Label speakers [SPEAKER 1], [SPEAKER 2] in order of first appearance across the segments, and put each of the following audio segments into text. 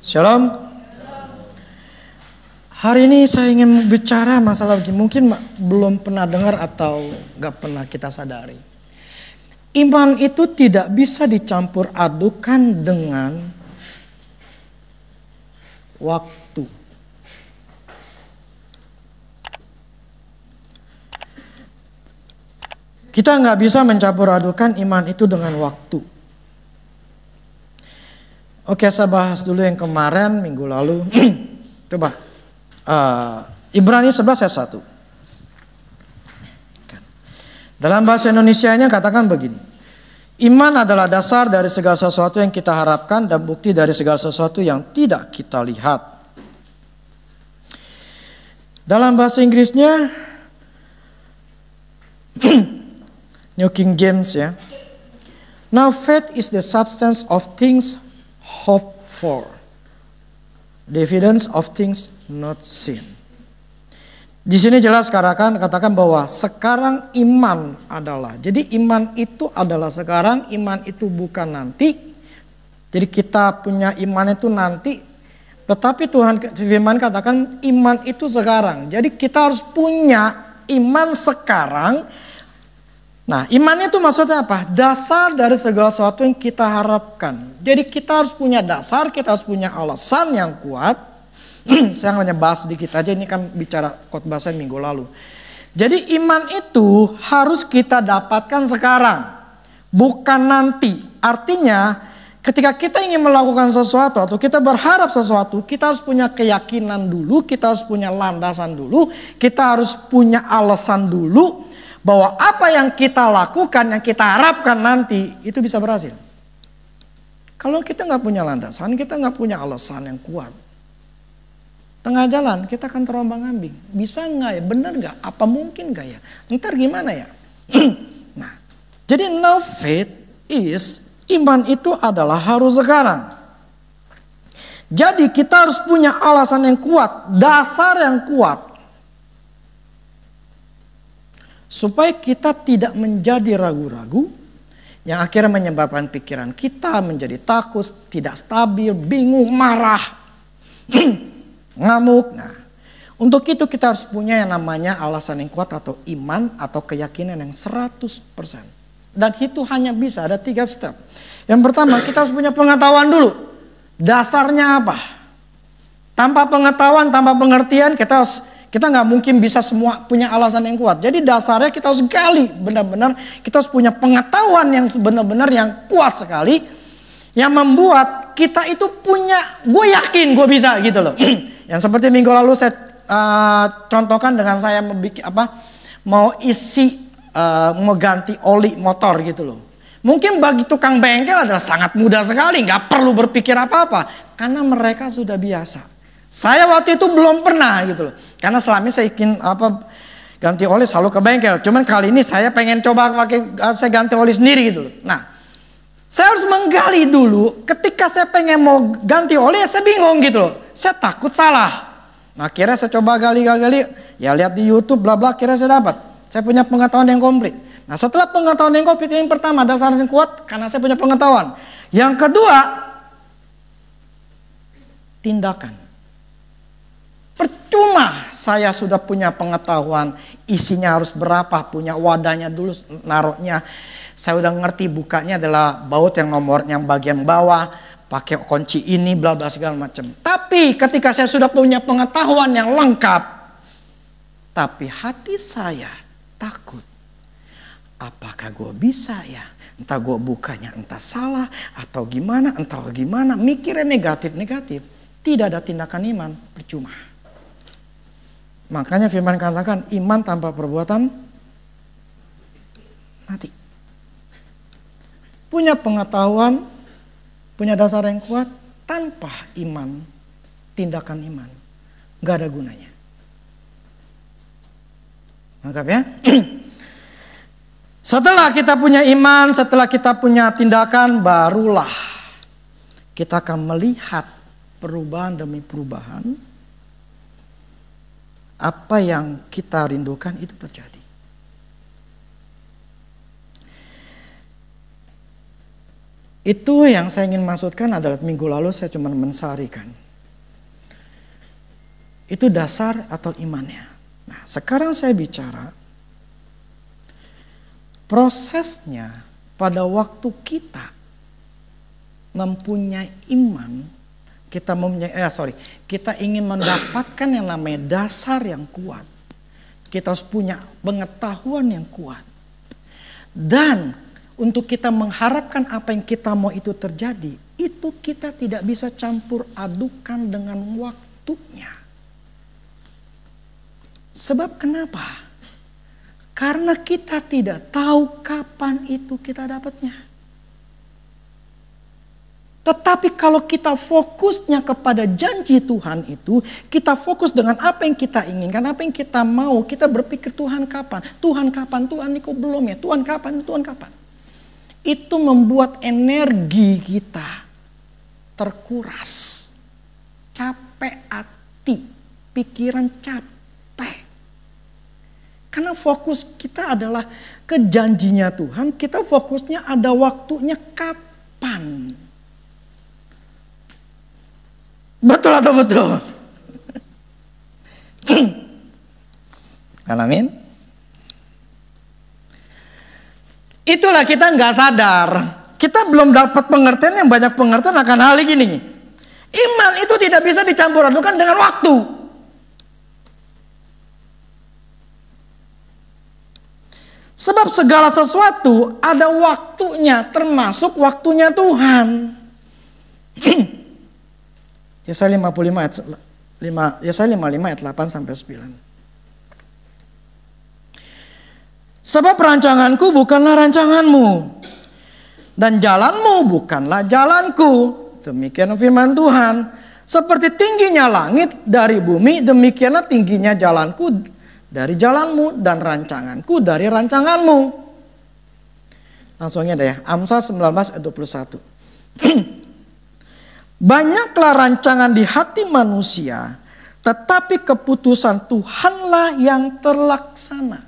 [SPEAKER 1] Shalom. Hari ini saya ingin bicara masalah mungkin belum pernah dengar atau gak pernah kita sadari. Iman itu tidak bisa dicampur adukan dengan waktu. Kita nggak bisa mencampur adukan iman itu dengan waktu. Oke, saya bahas dulu yang kemarin minggu lalu. Coba Ibrani 11 ayat 1. Dalam bahasa Indonesianya katakan begini. Iman adalah dasar dari segala sesuatu yang kita harapkan dan bukti dari segala sesuatu yang tidak kita lihat. Dalam bahasa Inggrisnya New King James ya. Now faith is the substance of things hoped for, the evidence of things not seen. Di sini jelas katakan bahwa sekarang iman adalah. Jadi iman itu adalah sekarang, iman itu bukan nanti. Jadi kita punya iman itu nanti. Tetapi Tuhan firman katakan iman itu sekarang. Jadi kita harus punya iman sekarang. Nah, iman itu maksudnya apa? Dasar dari segala sesuatu yang kita harapkan. Jadi kita harus punya dasar, kita harus punya alasan yang kuat. Saya hanya bahas sedikit aja, ini kan bicara khotbah saya minggu lalu. Jadi iman itu harus kita dapatkan sekarang, bukan nanti. Artinya ketika kita ingin melakukan sesuatu atau kita berharap sesuatu, kita harus punya keyakinan dulu, kita harus punya landasan dulu, kita harus punya alasan dulu. Bahwa apa yang kita lakukan, yang kita harapkan nanti, itu bisa berhasil. Kalau kita nggak punya landasan, kita nggak punya alasan yang kuat. Tengah jalan kita akan terombang ambing. Bisa nggak ya? Benar nggak? Apa mungkin nggak ya? Ntar gimana ya? Nah, jadi no faith is, iman itu adalah harus sekarang. Jadi kita harus punya alasan yang kuat, dasar yang kuat. Supaya kita tidak menjadi ragu-ragu yang akhirnya menyebabkan pikiran kita menjadi takut, tidak stabil, bingung, marah, ngamuk. Nah, untuk itu kita harus punya yang namanya alasan yang kuat atau iman atau keyakinan yang 100%. Dan itu hanya bisa ada 3 step. Yang pertama kita harus punya pengetahuan dulu. Dasarnya apa? Tanpa pengetahuan, tanpa pengertian kita nggak mungkin bisa semua punya alasan yang kuat. Jadi dasarnya kita harus gali benar-benar, kita harus punya pengetahuan yang benar-benar yang kuat sekali, yang membuat kita itu punya, gue yakin gue bisa gitu loh. Yang seperti minggu lalu saya contohkan dengan saya mau ganti oli motor gitu loh. Mungkin bagi tukang bengkel adalah sangat mudah sekali, nggak perlu berpikir apa-apa karena mereka sudah biasa. Saya waktu itu belum pernah gitu loh. Karena selama ini saya ingin ganti oli selalu ke bengkel. Cuman kali ini saya pengen coba saya ganti oli sendiri gitu loh. Nah, saya harus menggali dulu. Ketika saya pengen mau ganti oli, saya bingung gitu loh. Saya takut salah. Nah, akhirnya saya coba gali. Ya lihat di YouTube bla bla, akhirnya saya dapat. Saya punya pengetahuan yang komplit. Nah, setelah pengetahuan yang komplit, yang pertama dasar yang kuat karena saya punya pengetahuan. Yang kedua, tindakan. Percuma saya sudah punya pengetahuan isinya harus berapa, punya wadahnya dulu naruhnya. Saya udah ngerti bukanya adalah baut yang nomornya yang bagian bawah, pakai kunci ini bla bla segala macam. Tapi ketika saya sudah punya pengetahuan yang lengkap, tapi hati saya takut. Apakah gue bisa ya? Entah gue bukanya entah salah atau gimana, mikirnya negatif. Tidak ada tindakan iman, percuma. Makanya firman katakan iman tanpa perbuatan mati. Punya pengetahuan, punya dasar yang kuat tanpa iman, tindakan iman, gak ada gunanya. Anggap ya. Setelah kita punya iman, setelah kita punya tindakan, barulah kita akan melihat perubahan demi perubahan. Apa yang kita rindukan itu terjadi. Itu yang saya ingin maksudkan adalah minggu lalu saya cuma mensarikan. Itu dasar atau imannya. Nah, sekarang saya bicara prosesnya pada waktu kita mempunyai iman, kita ingin mendapatkan yang namanya dasar yang kuat. Kita harus punya pengetahuan yang kuat. Dan untuk kita mengharapkan apa yang kita mau itu terjadi, itu kita tidak bisa campur adukan dengan waktunya. Sebab kenapa? Karena kita tidak tahu kapan itu kita dapatnya. Tetapi kalau kita fokusnya kepada janji Tuhan itu, kita fokus dengan apa yang kita inginkan, apa yang kita mau, kita berpikir Tuhan kapan? Tuhan kapan? Tuhan ini kok belum ya? Tuhan kapan? Tuhan kapan? Itu membuat energi kita terkuras. Capek hati, pikiran capek. Karena fokus kita adalah ke janjinya Tuhan, kita fokusnya ada waktunya kapan. Betul atau betul? Amin. Itulah kita nggak sadar. Kita belum dapat pengertian yang banyak pengertian akan hal ini. Iman itu tidak bisa dicampur adukan dengan waktu. Sebab segala sesuatu ada waktunya, termasuk waktunya Tuhan. Yesaya 55 ayat 8 sampai 9. Sebab rancanganku bukanlah rancanganmu, dan jalanmu bukanlah jalanku. Demikian firman Tuhan. Seperti tingginya langit dari bumi, demikianlah tingginya jalanku dari jalanmu, dan rancanganku dari rancanganmu. Langsungnya deh, Amsal 19 ayat 21. Banyaklah rancangan di hati manusia, tetapi keputusan Tuhanlah yang terlaksana.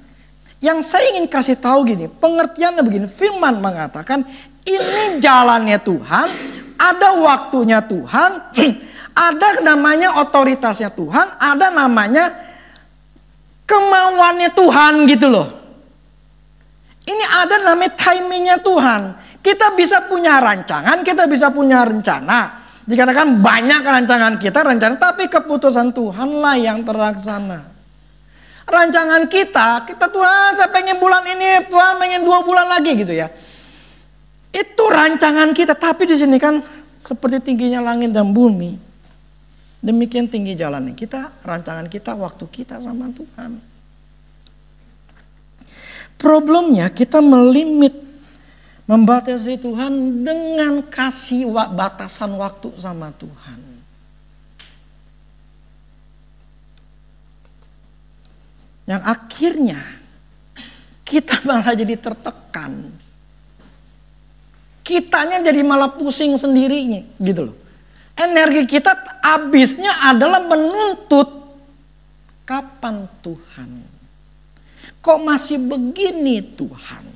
[SPEAKER 1] Yang saya ingin kasih tahu gini, pengertiannya begini, firman mengatakan ini jalannya Tuhan, ada waktunya Tuhan, ada namanya otoritasnya Tuhan, ada namanya kemauannya Tuhan gitu loh. Ini ada namanya timingnya Tuhan. Kita bisa punya rancangan, kita bisa punya rencana. Dikatakan banyak rancangan kita, tapi keputusan Tuhanlah yang terlaksana. Rancangan kita Tuhan saya pengen bulan ini, Tuhan pengen 2 bulan lagi gitu ya. Itu rancangan kita, tapi di sini kan seperti tingginya langit dan bumi. Demikian tinggi jalannya kita, rancangan kita, waktu kita sama Tuhan. Problemnya kita membatasi Tuhan dengan kasih batasan waktu sama Tuhan. Yang akhirnya kita malah jadi tertekan. Kitanya jadi malah pusing sendirinya gitu loh. Energi kita habisnya adalah menuntut kapan Tuhan. Kok masih begini Tuhan?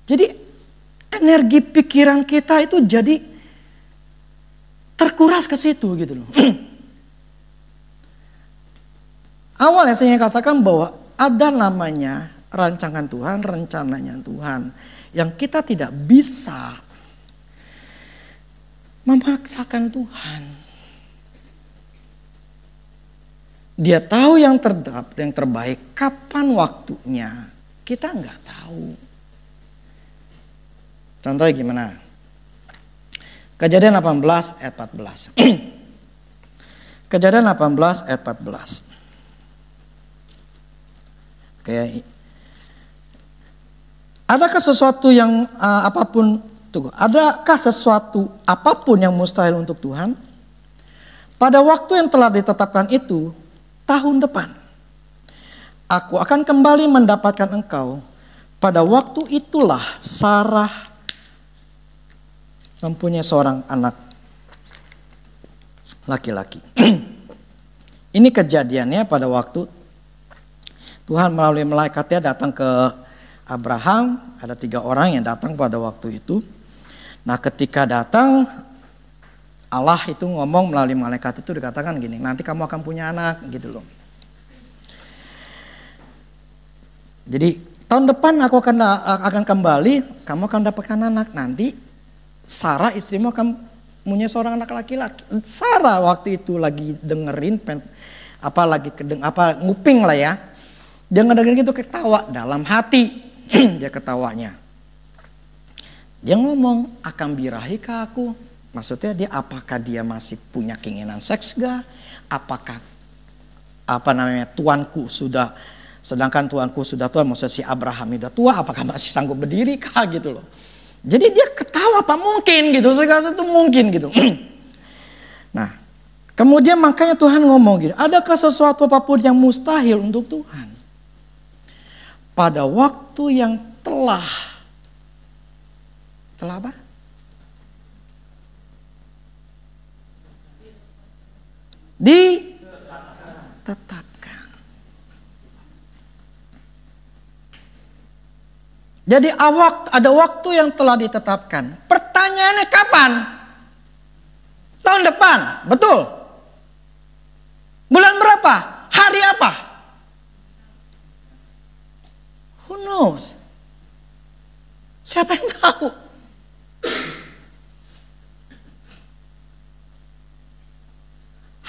[SPEAKER 1] Jadi energi pikiran kita itu jadi terkuras ke situ gitu loh. Awalnya saya ingin katakan bahwa ada namanya rancangan Tuhan, rencananya Tuhan. Yang kita tidak bisa memaksakan Tuhan. Dia tahu yang terbaik, kapan waktunya. Kita nggak tahu. Contohnya gimana? Kejadian 18 ayat 14. Kejadian 18 ayat 14. Kayak adakah sesuatu yang adakah sesuatu apapun yang mustahil untuk Tuhan? Pada waktu yang telah ditetapkan itu, tahun depan, aku akan kembali mendapatkan engkau. Pada waktu itulah Sarah mempunyai seorang anak laki-laki. Ini kejadiannya pada waktu Tuhan melalui malaikatnya datang ke Abraham, ada 3 orang yang datang pada waktu itu. Nah ketika datang, Allah itu ngomong melalui malaikat itu, dikatakan gini, nanti kamu akan punya anak gitu loh. Jadi tahun depan aku akan kembali, kamu akan dapatkan anak. Nanti Sarah istrimu akan punya seorang anak laki-laki. Sarah waktu itu lagi dengerin nguping lah ya. Dia ngedengerin gitu, ketawa dalam hati. Dia ketawanya. Dia ngomong, akan birahi ke aku. Maksudnya apakah dia masih punya keinginan seks gak? Apakah tuanku sudah, sedangkan tuanku sudah tua, maksudnya si Abraham sudah tua, apakah masih sanggup berdiri kah gitu loh. Jadi dia ketawa, apa mungkin gitu, segala sesuatu mungkin gitu. Nah, kemudian makanya Tuhan ngomong gitu, adakah sesuatu apapun yang mustahil untuk Tuhan? Pada waktu yang telah apa? Ditetapkan. Jadi ada waktu yang telah ditetapkan. Pertanyaannya kapan? Tahun depan, betul? Bulan berapa? Hari apa? Who knows? Siapa yang tahu?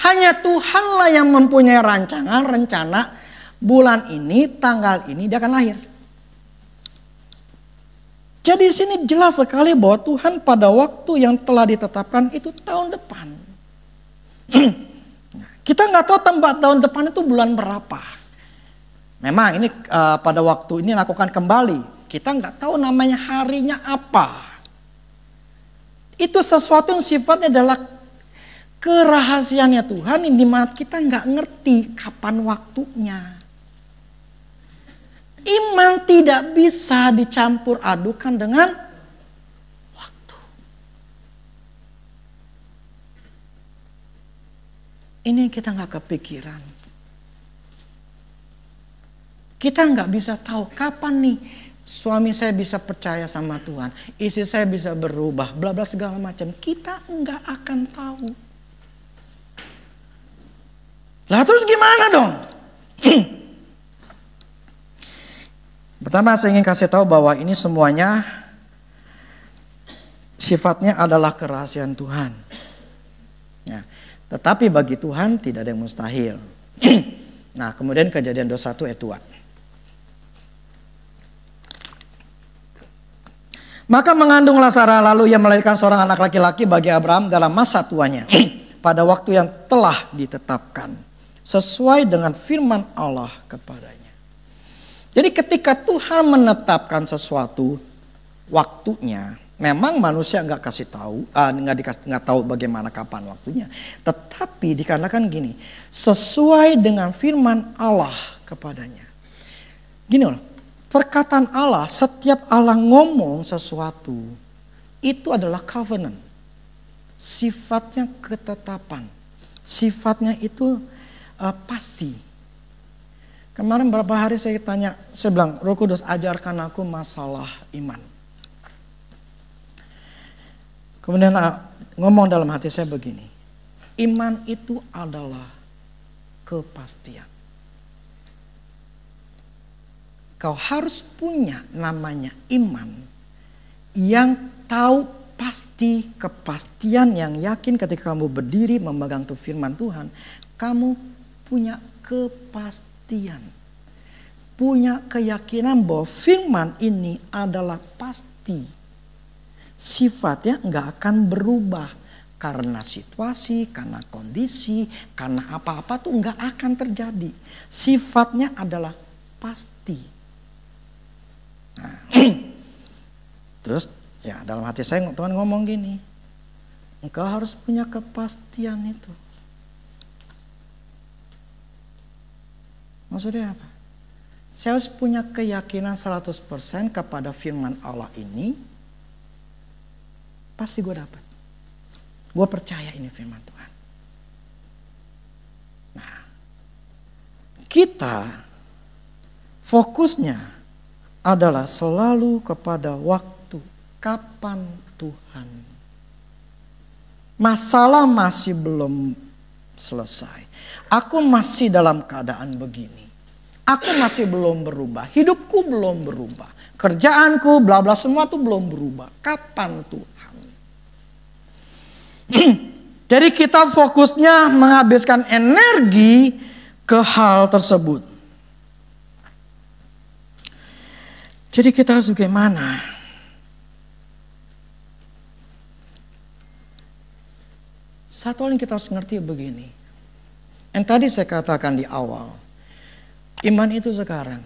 [SPEAKER 1] Hanya Tuhanlah yang mempunyai rancangan, rencana bulan ini, tanggal ini dia akan lahir. Jadi di sini jelas sekali bahwa Tuhan pada waktu yang telah ditetapkan itu tahun depan. Kita nggak tahu tempat tahun depan itu bulan berapa. Memang ini pada waktu ini lakukan kembali. Kita nggak tahu namanya harinya apa. Itu sesuatu yang sifatnya adalah kerahasiaannya Tuhan, yang dimana kita nggak ngerti kapan waktunya. Iman tidak bisa dicampur adukan dengan waktu. Ini kita nggak kepikiran. Kita nggak bisa tahu kapan nih suami saya bisa percaya sama Tuhan, istri saya bisa berubah, bla bla segala macam. Kita nggak akan tahu. Lah terus gimana dong? Pertama saya ingin kasih tahu bahwa ini semuanya sifatnya adalah kerahasiaan Tuhan. Ya, tetapi bagi Tuhan tidak ada yang mustahil. Nah kemudian Kejadian 21 ayat 2. Maka mengandunglah Sarah, lalu ia melahirkan seorang anak laki-laki bagi Abraham dalam masa tuanya, pada waktu yang telah ditetapkan, sesuai dengan firman Allah kepadanya. Jadi ketika Tuhan menetapkan sesuatu waktunya, memang manusia nggak kasih tahu, nggak tahu bagaimana kapan waktunya. Tetapi dikatakan gini, sesuai dengan firman Allah kepadanya. Gini loh, perkataan Allah, setiap Allah ngomong sesuatu, itu adalah covenant. Sifatnya ketetapan, sifatnya itu pasti. Kemarin beberapa hari saya bilang, Roh Kudus ajarkan aku masalah iman. Kemudian ngomong dalam hati saya begini, iman itu adalah kepastian. Kau harus punya namanya iman yang tahu pasti, kepastian yang yakin ketika kamu berdiri memegang tuh firman Tuhan, kamu punya kepastian. Punya keyakinan bahwa firman ini adalah pasti. Sifatnya nggak akan berubah karena situasi, karena kondisi, karena apa-apa tuh nggak akan terjadi. Sifatnya adalah pasti. Nah, terus ya dalam hati saya Tuhan ngomong gini, engkau harus punya kepastian itu. Maksudnya apa? Saya harus punya keyakinan 100% kepada firman Allah ini. Pasti gue dapat. Gue percaya ini firman Tuhan. Nah, kita fokusnya adalah selalu kepada waktu. Kapan Tuhan? Masalah masih belum selesai. Aku masih dalam keadaan begini. Aku masih belum berubah. Hidupku belum berubah. Kerjaanku bla bla semua tuh belum berubah. Kapan Tuhan? Jadi kita fokusnya menghabiskan energi ke hal tersebut. Jadi kita harus bagaimana? Satu hal yang kita harus ngerti begini. Yang tadi saya katakan di awal. Iman itu sekarang.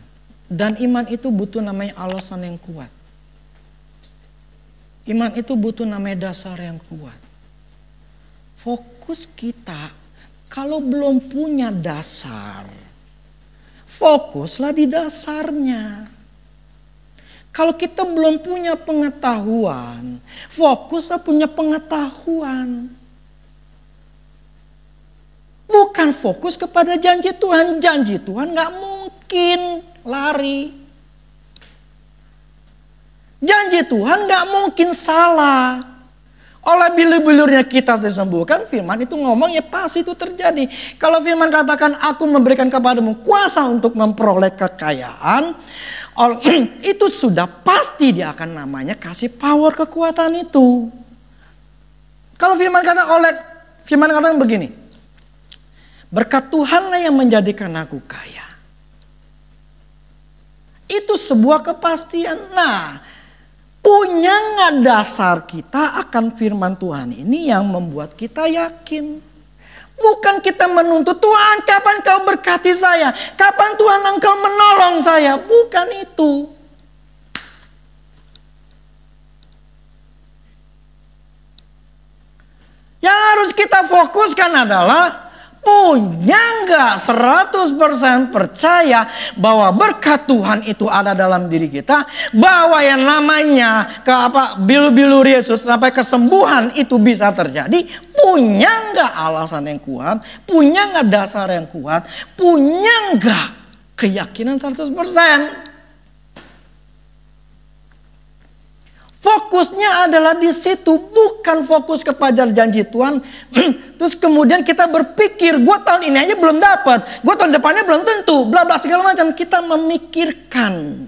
[SPEAKER 1] Dan iman itu butuh namanya alasan yang kuat. Iman itu butuh namanya dasar yang kuat. Fokus kita kalau belum punya dasar. Fokuslah di dasarnya. Kalau kita belum punya pengetahuan, fokuslah punya pengetahuan. Bukan fokus kepada janji Tuhan. Janji Tuhan gak mungkin lari. Janji Tuhan gak mungkin salah. Oleh bilur-bilurnya kita disembuhkan, firman itu ngomong ya pasti itu terjadi. Kalau firman katakan aku memberikan kepadamu kuasa untuk memperoleh kekayaan, itu sudah pasti dia akan namanya kasih power kekuatan itu. Kalau firman katakan begini. Berkat Tuhanlah yang menjadikan aku kaya. Itu sebuah kepastian. Nah, punya nggak dasar kita akan firman Tuhan ini yang membuat kita yakin. Bukan kita menuntut Tuhan kapan kau berkati saya. Kapan Tuhan engkau menolong saya. Bukan itu. Yang harus kita fokuskan adalah punya nggak 100% percaya bahwa berkat Tuhan itu ada dalam diri kita, bahwa yang namanya bilu-bilu Yesus sampai kesembuhan itu bisa terjadi. Punya nggak alasan yang kuat, punya nggak dasar yang kuat, punya nggak keyakinan 100%. Fokusnya adalah di situ, bukan fokus kepada janji Tuhan. Terus kemudian kita berpikir, gue tahun ini aja belum dapat, gue tahun depannya belum tentu, bla bla segala macam. Kita memikirkan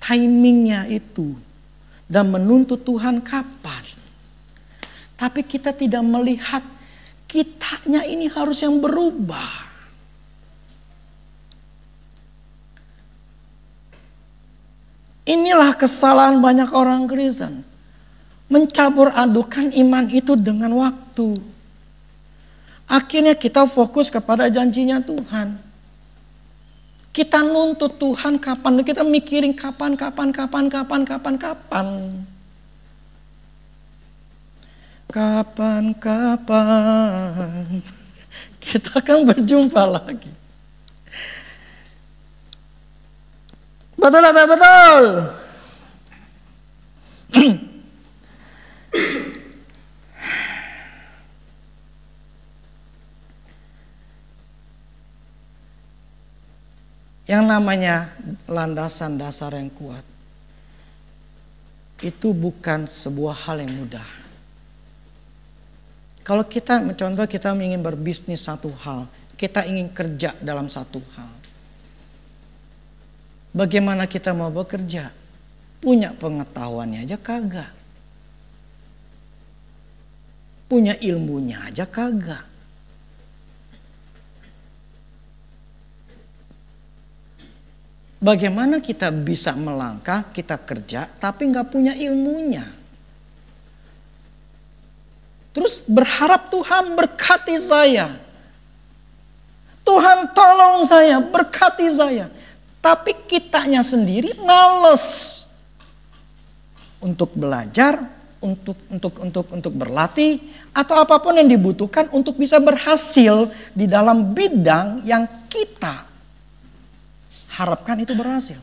[SPEAKER 1] timingnya itu dan menuntut Tuhan kapan. Tapi kita tidak melihat kitanya ini harus yang berubah. Inilah kesalahan banyak orang Kristen. Mencampur adukan iman itu dengan waktu. Akhirnya kita fokus kepada janjinya Tuhan. Kita nuntut Tuhan kapan. Kita mikirin kapan. Kapan. Kita akan berjumpa lagi. Betul atau betul? Yang namanya landasan dasar yang kuat itu bukan sebuah hal yang mudah. Kalau kita ingin berbisnis satu hal, kita ingin kerja dalam satu hal. Bagaimana kita mau bekerja? Punya pengetahuannya aja kagak. Punya ilmunya aja kagak. Bagaimana kita bisa melangkah, kita kerja, tapi gak punya ilmunya? Terus berharap Tuhan berkati saya. Tuhan tolong saya, berkati saya. Tapi kitanya sendiri males untuk belajar, untuk berlatih, atau apapun yang dibutuhkan untuk bisa berhasil di dalam bidang yang kita harapkan itu berhasil.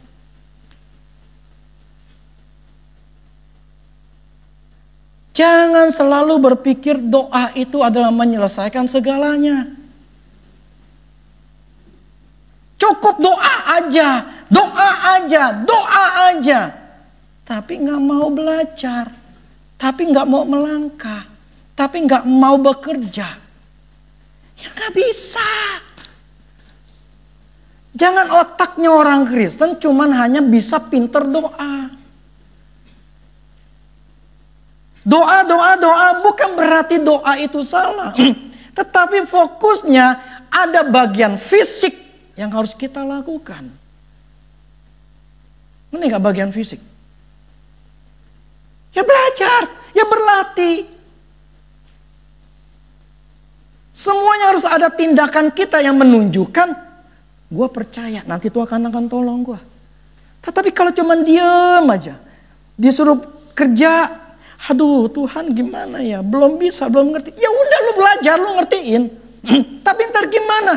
[SPEAKER 1] Jangan selalu berpikir doa itu adalah menyelesaikan segalanya. Cukup doa aja, doa aja. Tapi nggak mau belajar, tapi nggak mau melangkah, tapi nggak mau bekerja. Ya nggak bisa. Jangan otaknya orang Kristen cuman hanya bisa pinter doa. Doa bukan berarti doa itu salah. Tetapi fokusnya ada bagian fisik yang harus kita lakukan. Ini gak bagian fisik. Ya belajar, ya berlatih. Semuanya harus ada tindakan kita yang menunjukkan, gue percaya nanti Tuhan akan tolong gue. Tetapi kalau cuma diem aja, disuruh kerja, aduh Tuhan gimana ya, belum bisa, belum ngerti. Ya udah lu belajar, lu ngertiin. Tapi ntar gimana?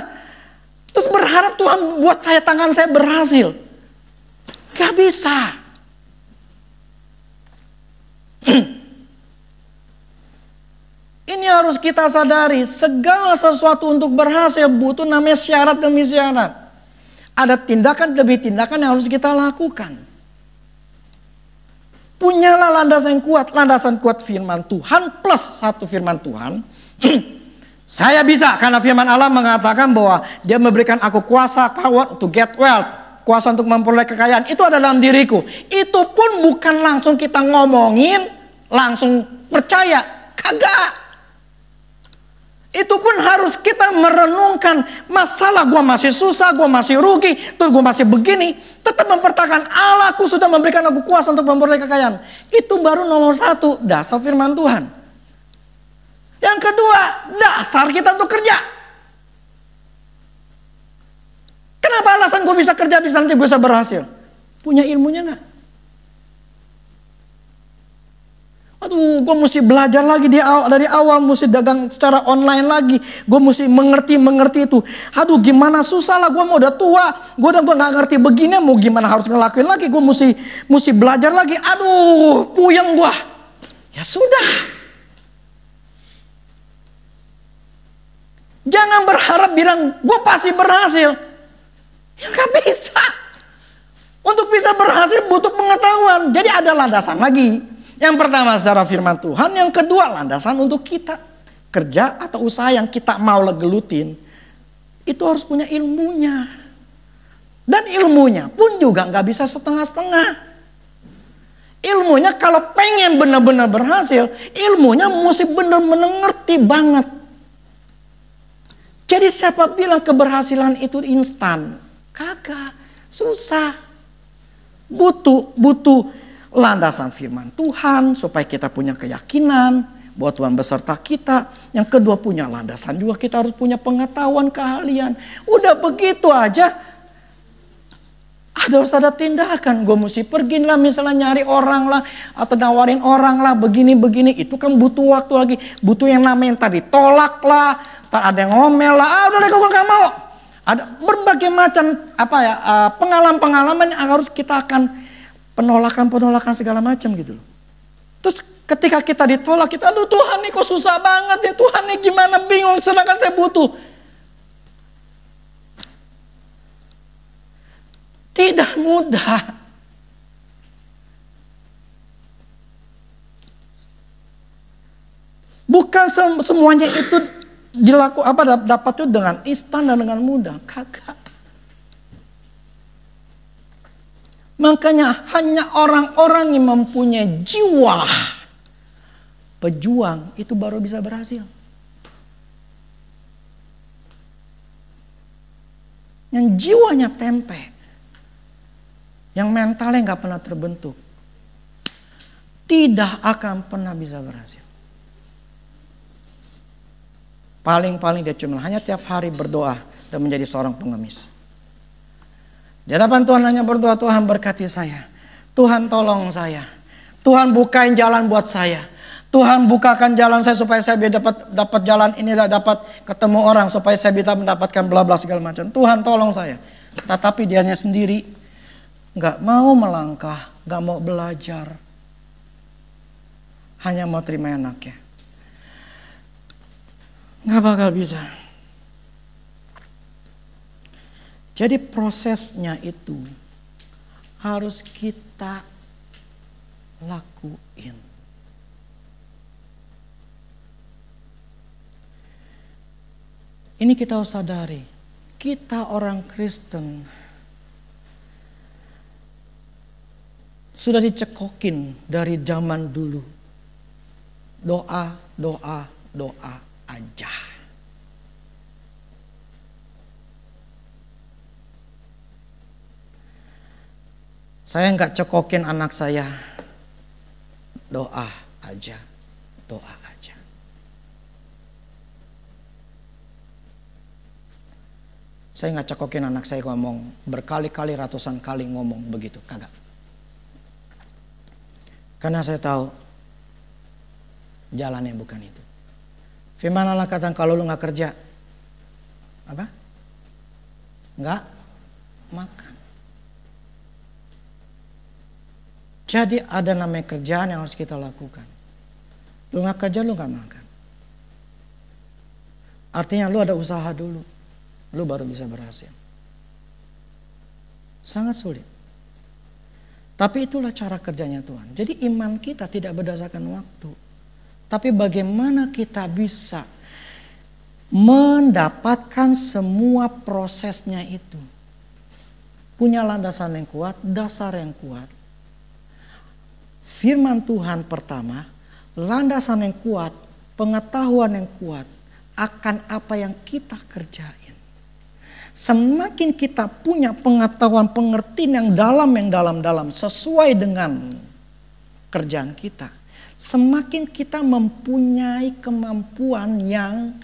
[SPEAKER 1] Terus berharap Tuhan buat tangan saya berhasil. Gak bisa. Ini harus kita sadari, segala sesuatu untuk berhasil butuh namanya syarat demi syarat. Ada tindakan demi tindakan yang harus kita lakukan. Punyalah landasan kuat firman Tuhan plus satu firman Tuhan. Saya bisa karena firman Allah mengatakan bahwa dia memberikan aku kuasa, power to get wealth. Kuasa untuk memperoleh kekayaan itu ada dalam diriku. Itu pun bukan langsung kita ngomongin, langsung percaya. Kagak. Itu pun harus kita merenungkan masalah gue masih susah, gue masih rugi, terus gue masih begini. Tetap mempertahankan Allahku sudah memberikan aku kuasa untuk memperoleh kekayaan. Itu baru nomor satu, dasar firman Tuhan. Yang kedua, dasar kita untuk kerja. Kenapa alasan gue bisa kerja, bisa nanti gue bisa berhasil? Punya ilmunya gak? Aduh, gue mesti belajar lagi dari awal, mesti dagang secara online lagi. Gue mesti mengerti itu. Aduh, gimana susah lah, gue mau udah tua, gue gak ngerti begini, mau gimana harus ngelakuin lagi. Gue mesti belajar lagi. Aduh, puyeng gue. Ya sudah. Jangan berharap bilang gue pasti berhasil. Ya gak bisa. Untuk bisa berhasil butuh pengetahuan. Jadi ada landasan lagi. Yang pertama secara firman Tuhan, yang kedua landasan untuk kita kerja atau usaha yang kita mau gelutin. Itu harus punya ilmunya. Dan ilmunya pun juga nggak bisa setengah-setengah. Ilmunya kalau pengen benar-benar berhasil, ilmunya mesti benar-benar ngerti banget. Jadi siapa bilang keberhasilan itu instan? Kagak, susah. Butuh landasan firman Tuhan supaya kita punya keyakinan bahwa Tuhan beserta kita. Yang kedua punya landasan juga, kita harus punya pengetahuan, keahlian. Udah begitu aja harus ada tindakan. Gue mesti pergi lah misalnya nyari orang lah atau nawarin orang lah begini-begini. Itu kan butuh waktu lagi. Butuh yang namanya tadi tolak lah, ada yang ngomel lah. Udah deh gue gak mau. Ada berbagai macam pengalaman-pengalaman yang harus kita akan penolakan segala macam gitu loh. Terus ketika kita ditolak, kita aduh Tuhan nih kok susah banget nih, Tuhan nih gimana, bingung, sedangkan saya butuh. Tidak mudah. Bukan semuanya itu dapat itu dengan instan dan dengan mudah. Kagak. Makanya hanya orang-orang yang mempunyai jiwa pejuang itu baru bisa berhasil. Yang jiwanya tempe, yang mentalnya nggak pernah terbentuk, tidak akan pernah bisa berhasil. Paling-paling dia cuma hanya tiap hari berdoa dan menjadi seorang pengemis. Di hadapan Tuhan hanya berdoa, Tuhan berkati saya. Tuhan tolong saya. Tuhan bukain jalan buat saya. Tuhan bukakan jalan saya supaya saya dapat jalan ini, dapat ketemu orang supaya saya bisa mendapatkan bla bla segala macam. Tuhan tolong saya. Tetapi dianya sendiri nggak mau melangkah, nggak mau belajar, hanya mau terima enaknya. Nggak bakal bisa. Jadi prosesnya itu harus kita lakuin. Ini kita harus sadari, kita orang Kristen sudah dicekokin dari zaman dulu. Doa, doa, doa aja. Saya nggak cekokin anak saya, doa aja, doa aja. Saya nggak cekokin anak saya ngomong berkali-kali, ratusan kali ngomong begitu, kagak. Karena saya tahu jalannya bukan itu. Firman Allah kata kalau lu nggak kerja, apa? Nggak makan. Jadi ada namanya kerjaan yang harus kita lakukan. Lu nggak kerja, lu nggak makan. Artinya lu ada usaha dulu, lu baru bisa berhasil. Sangat sulit. Tapi itulah cara kerjanya Tuhan. Jadi iman kita tidak berdasarkan waktu. Tapi bagaimana kita bisa mendapatkan semua prosesnya itu. Punya landasan yang kuat, dasar yang kuat. Firman Tuhan pertama, landasan yang kuat, pengetahuan yang kuat akan apa yang kita kerjain. Semakin kita punya pengetahuan, pengertian yang dalam sesuai dengan kerjaan kita, semakin kita mempunyai kemampuan yang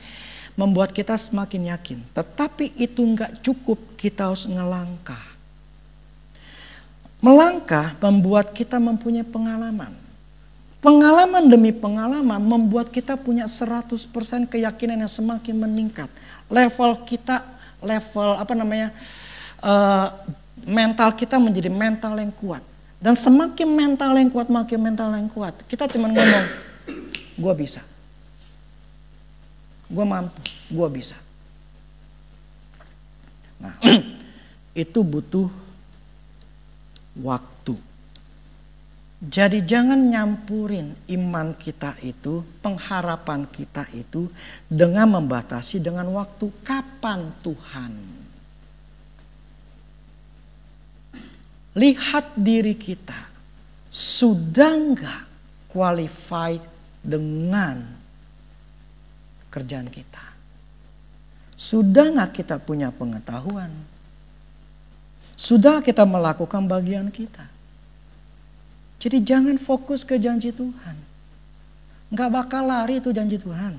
[SPEAKER 1] membuat kita semakin yakin. Tetapi itu enggak cukup, kita harus ngelangkah. Melangkah membuat kita mempunyai pengalaman. Pengalaman demi pengalaman membuat kita punya 100% keyakinan yang semakin meningkat. Level kita, mental kita menjadi mental yang kuat. Dan semakin mental yang kuat, makin mental yang kuat. Kita cuma ngomong, gue bisa. Gue mampu, gue bisa. Nah, itu butuh waktu. Jadi jangan nyampurin iman kita itu, pengharapan kita itu dengan membatasi dengan waktu. Kapan Tuhan? Lihat diri kita, sudah enggak qualified dengan kerjaan kita? Sudah enggak kita punya pengetahuan? Sudah kita melakukan bagian kita? Jadi jangan fokus ke janji Tuhan. Enggak bakal lari itu janji Tuhan.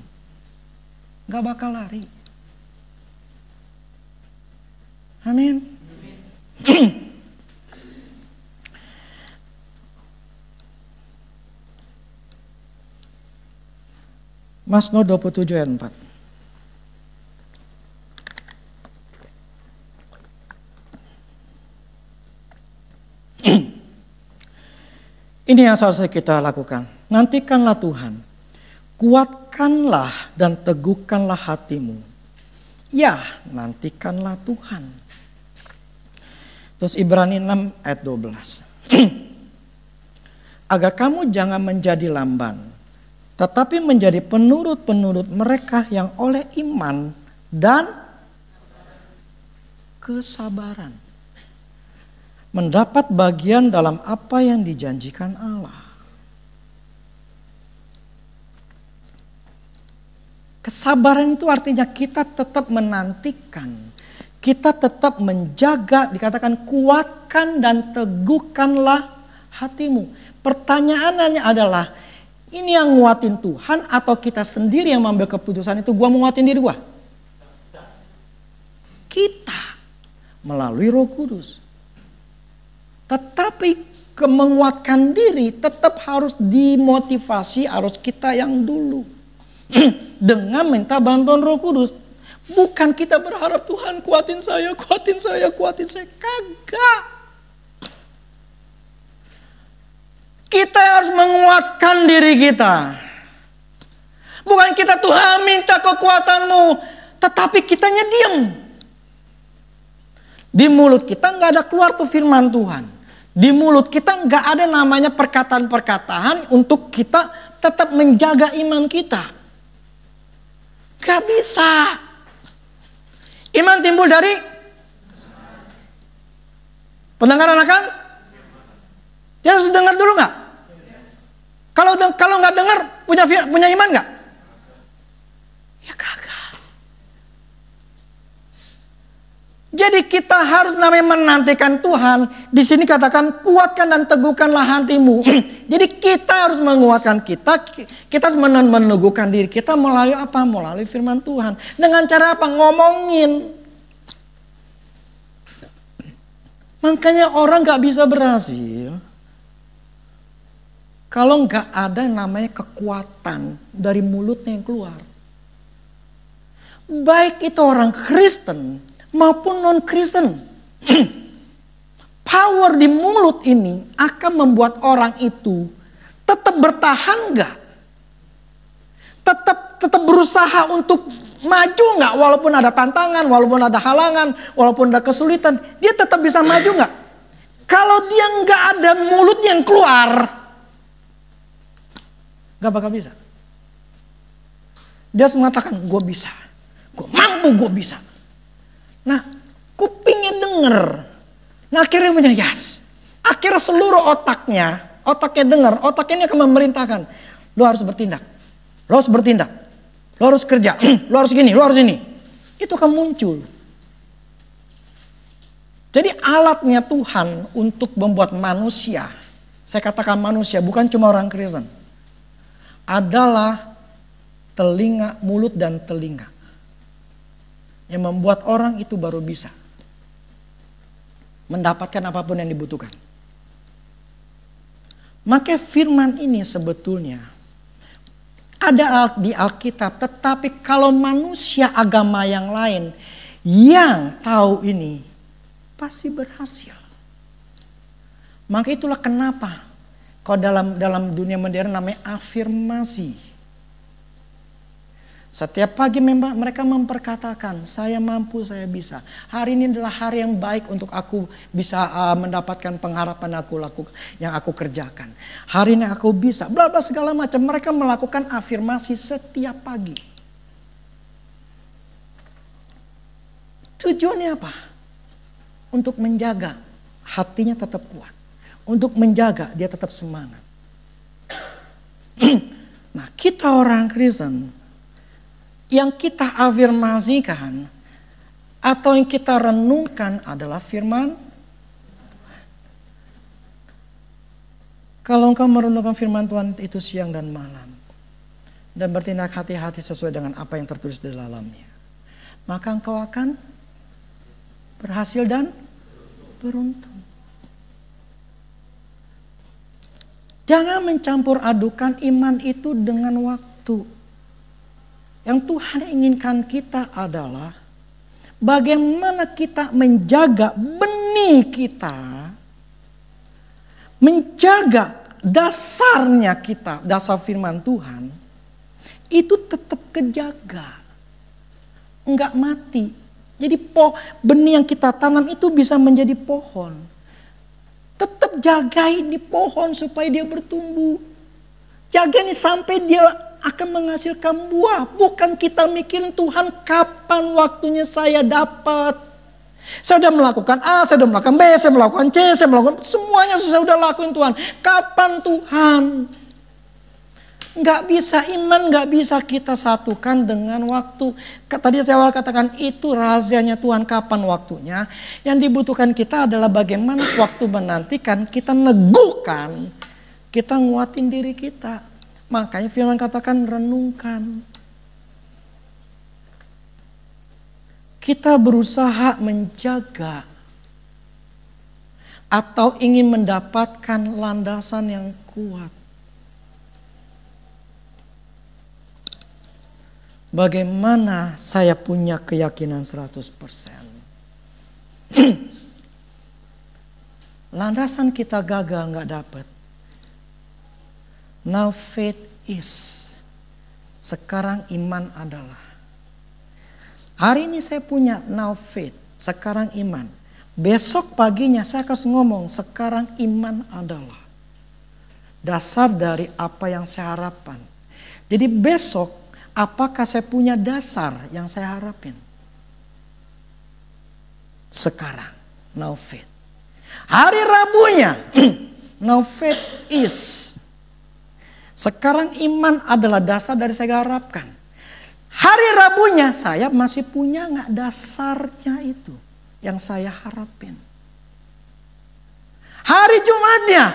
[SPEAKER 1] Enggak bakal lari. Amin. Mazmur 27 ayat 4. Ini yang seharusnya kita lakukan. Nantikanlah Tuhan. Kuatkanlah dan teguhkanlah hatimu. Ya, nantikanlah Tuhan. Terus Ibrani 6 ayat 12. Agar kamu jangan menjadi lamban, tetapi menjadi penurut-penurut mereka yang oleh iman dan kesabaran mendapat bagian dalam apa yang dijanjikan Allah. Kesabaran itu artinya kita tetap menantikan, kita tetap menjaga, dikatakan kuatkan dan teguhkanlah hatimu. Pertanyaannya adalah, ini yang nguatin Tuhan atau kita sendiri yang mengambil keputusan itu, gua mau nguatin diri gua? Kita melalui Roh Kudus. Tetapi menguatkan diri tetap harus dimotivasi, harus kita yang dulu. Dengan minta bantuan Roh Kudus. Bukan kita berharap Tuhan kuatin saya, kuatin saya, kuatin saya. Kagak. Kita harus menguatkan diri kita. Bukan kita Tuhan minta kekuatanmu, tetapi kitanya diam. Di mulut kita nggak ada keluar tuh firman Tuhan. Di mulut kita nggak ada namanya perkataan-perkataan untuk kita tetap menjaga iman kita. Gak bisa. Iman timbul dari pendengaran akan? Dia harus dengar dulu nggak? Kalau nggak dengar, punya iman nggak? Ya kagak. Jadi kita harus namanya menantikan Tuhan. Di sini katakan kuatkan dan teguhkanlah hatimu. Jadi kita harus menguatkan kita harus meneguhkan diri kita melalui apa? Melalui firman Tuhan. Dengan cara apa? Ngomongin. Makanya orang gak bisa berhasil kalau gak ada namanya kekuatan dari mulutnya yang keluar. Baik itu orang Kristen maupun non-Kristen. Power di mulut ini akan membuat orang itu tetap bertahan gak? Tetap berusaha untuk maju gak? Walaupun ada tantangan, walaupun ada halangan, walaupun ada kesulitan, dia tetap bisa maju gak? Kalau dia gak ada mulut yang keluar, gak bakal bisa. Dia harus mengatakan, gue bisa, gue mampu, gue bisa. Nah, kupingnya denger. Nah, akhirnya punya yes. Akhirnya seluruh otaknya dengar. Otaknya ini akan memerintahkan. Lo harus bertindak. Lo harus bertindak. Lo harus kerja. Lo harus gini, lo harus ini. Itu akan muncul. Jadi alatnya Tuhan untuk membuat manusia. Saya katakan manusia, bukan cuma orang Kristen. Adalah telinga, mulut dan telinga. Yang membuat orang itu baru bisa mendapatkan apapun yang dibutuhkan. Maka firman ini sebetulnya ada di Alkitab. Tetapi kalau manusia agama yang lain yang tahu ini pasti berhasil. Maka itulah kenapa kalau dalam dunia modern namanya afirmasi. Setiap pagi mereka memperkatakan, saya mampu, saya bisa. Hari ini adalah hari yang baik untuk aku bisa mendapatkan pengharapan yang aku kerjakan. Hari ini aku bisa, bla bla segala macam. Mereka melakukan afirmasi setiap pagi. Tujuannya apa? Untuk menjaga hatinya tetap kuat. Untuk menjaga dia tetap semangat. Nah, kita orang Kristen yang kita afirmasikan atau yang kita renungkan adalah firman. Kalau engkau merenungkan firman Tuhan itu siang dan malam dan bertindak hati-hati sesuai dengan apa yang tertulis di dalamnya, maka engkau akan berhasil dan beruntung. Jangan mencampur adukan iman itu dengan waktu. Yang Tuhan inginkan kita adalah bagaimana kita menjaga benih kita, menjaga dasarnya kita, dasar firman Tuhan, itu tetap kejaga, enggak mati. Jadi benih yang kita tanam itu bisa menjadi pohon. Tetap jagain di pohon supaya dia bertumbuh. Jagain sampai dia akan menghasilkan buah. Bukan kita mikirin Tuhan kapan waktunya saya dapat. Saya sudah melakukan A, saya sudah melakukan B, saya melakukan C, saya melakukan semuanya saya sudah lakuin Tuhan. Kapan Tuhan? Nggak bisa, iman nggak bisa kita satukan dengan waktu. Tadi saya awal katakan itu rahasianya Tuhan kapan waktunya. Yang dibutuhkan kita adalah bagaimana waktu menantikan kita neguhkan, kita nguatin diri kita. Makanya firman katakan renungkan. Kita berusaha menjaga atau ingin mendapatkan landasan yang kuat. Bagaimana saya punya keyakinan 100%? Landasan kita gagal nggak dapat. Now faith is. Sekarang iman adalah. Hari ini saya punya now faith. Sekarang iman. Besok paginya saya akan ngomong, sekarang iman adalah dasar dari apa yang saya harapkan. Jadi besok, apakah saya punya dasar yang saya harapin? Sekarang, now faith. Hari Rabunya, now faith is. Sekarang iman adalah dasar dari saya harapkan. Hari Rabunya saya masih punya nggak dasarnya itu yang saya harapin. Hari Jumatnya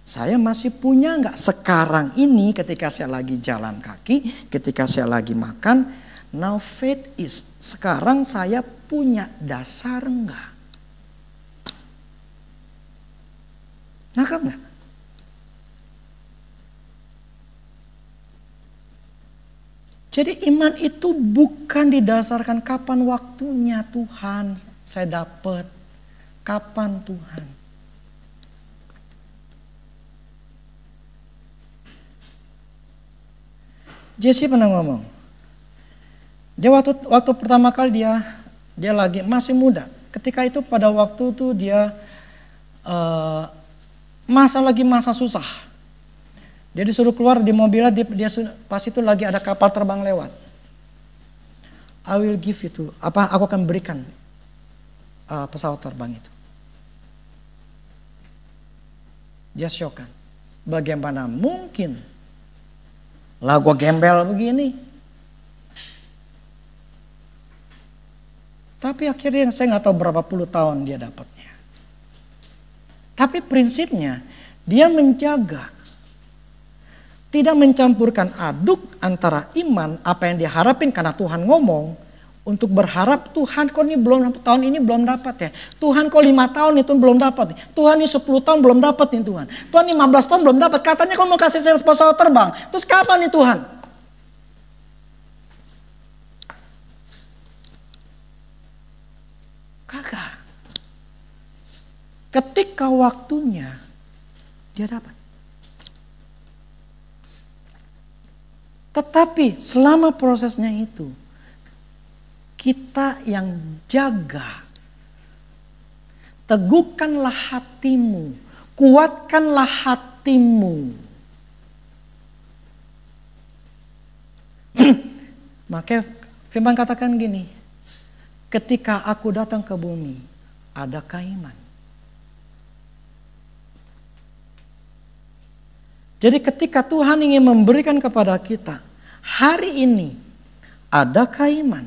[SPEAKER 1] saya masih punya nggak sekarang ini ketika saya lagi jalan kaki, ketika saya lagi makan. Now faith is. Sekarang saya punya dasar nggak? Nangkap nggak? Jadi iman itu bukan didasarkan kapan waktunya Tuhan saya dapat. Kapan Tuhan. Jesse pernah ngomong. Dia waktu pertama kali dia lagi masih muda. Ketika itu pada waktu itu dia masa susah. Dia disuruh keluar di mobilnya, dia pas itu lagi ada kapal terbang lewat. I will give you aku akan berikan pesawat terbang itu. Dia shock kan. Bagaimana mungkin? Lah gue gembel begini. Tapi akhirnya saya nggak tahu berapa puluh tahun dia dapatnya. Tapi prinsipnya dia menjaga. Tidak mencampurkan aduk antara iman apa yang diharapin karena Tuhan ngomong. Untuk berharap Tuhan kok ini tahun ini belum dapat ya. Tuhan kok 5 tahun itu belum dapat. Tuhan ini 10 tahun belum dapat nih Tuhan. Tuhan 15 tahun belum dapat. Katanya kau mau kasih saya pesawat terbang. Terus kapan nih Tuhan? Kagak. Ketika waktunya dia dapat. Tetapi selama prosesnya itu, kita yang jaga. Teguhkanlah hatimu, kuatkanlah hatimu. Maka firman katakan gini, ketika aku datang ke bumi, adakah iman? Jadi ketika Tuhan ingin memberikan kepada kita hari ini, adakah iman?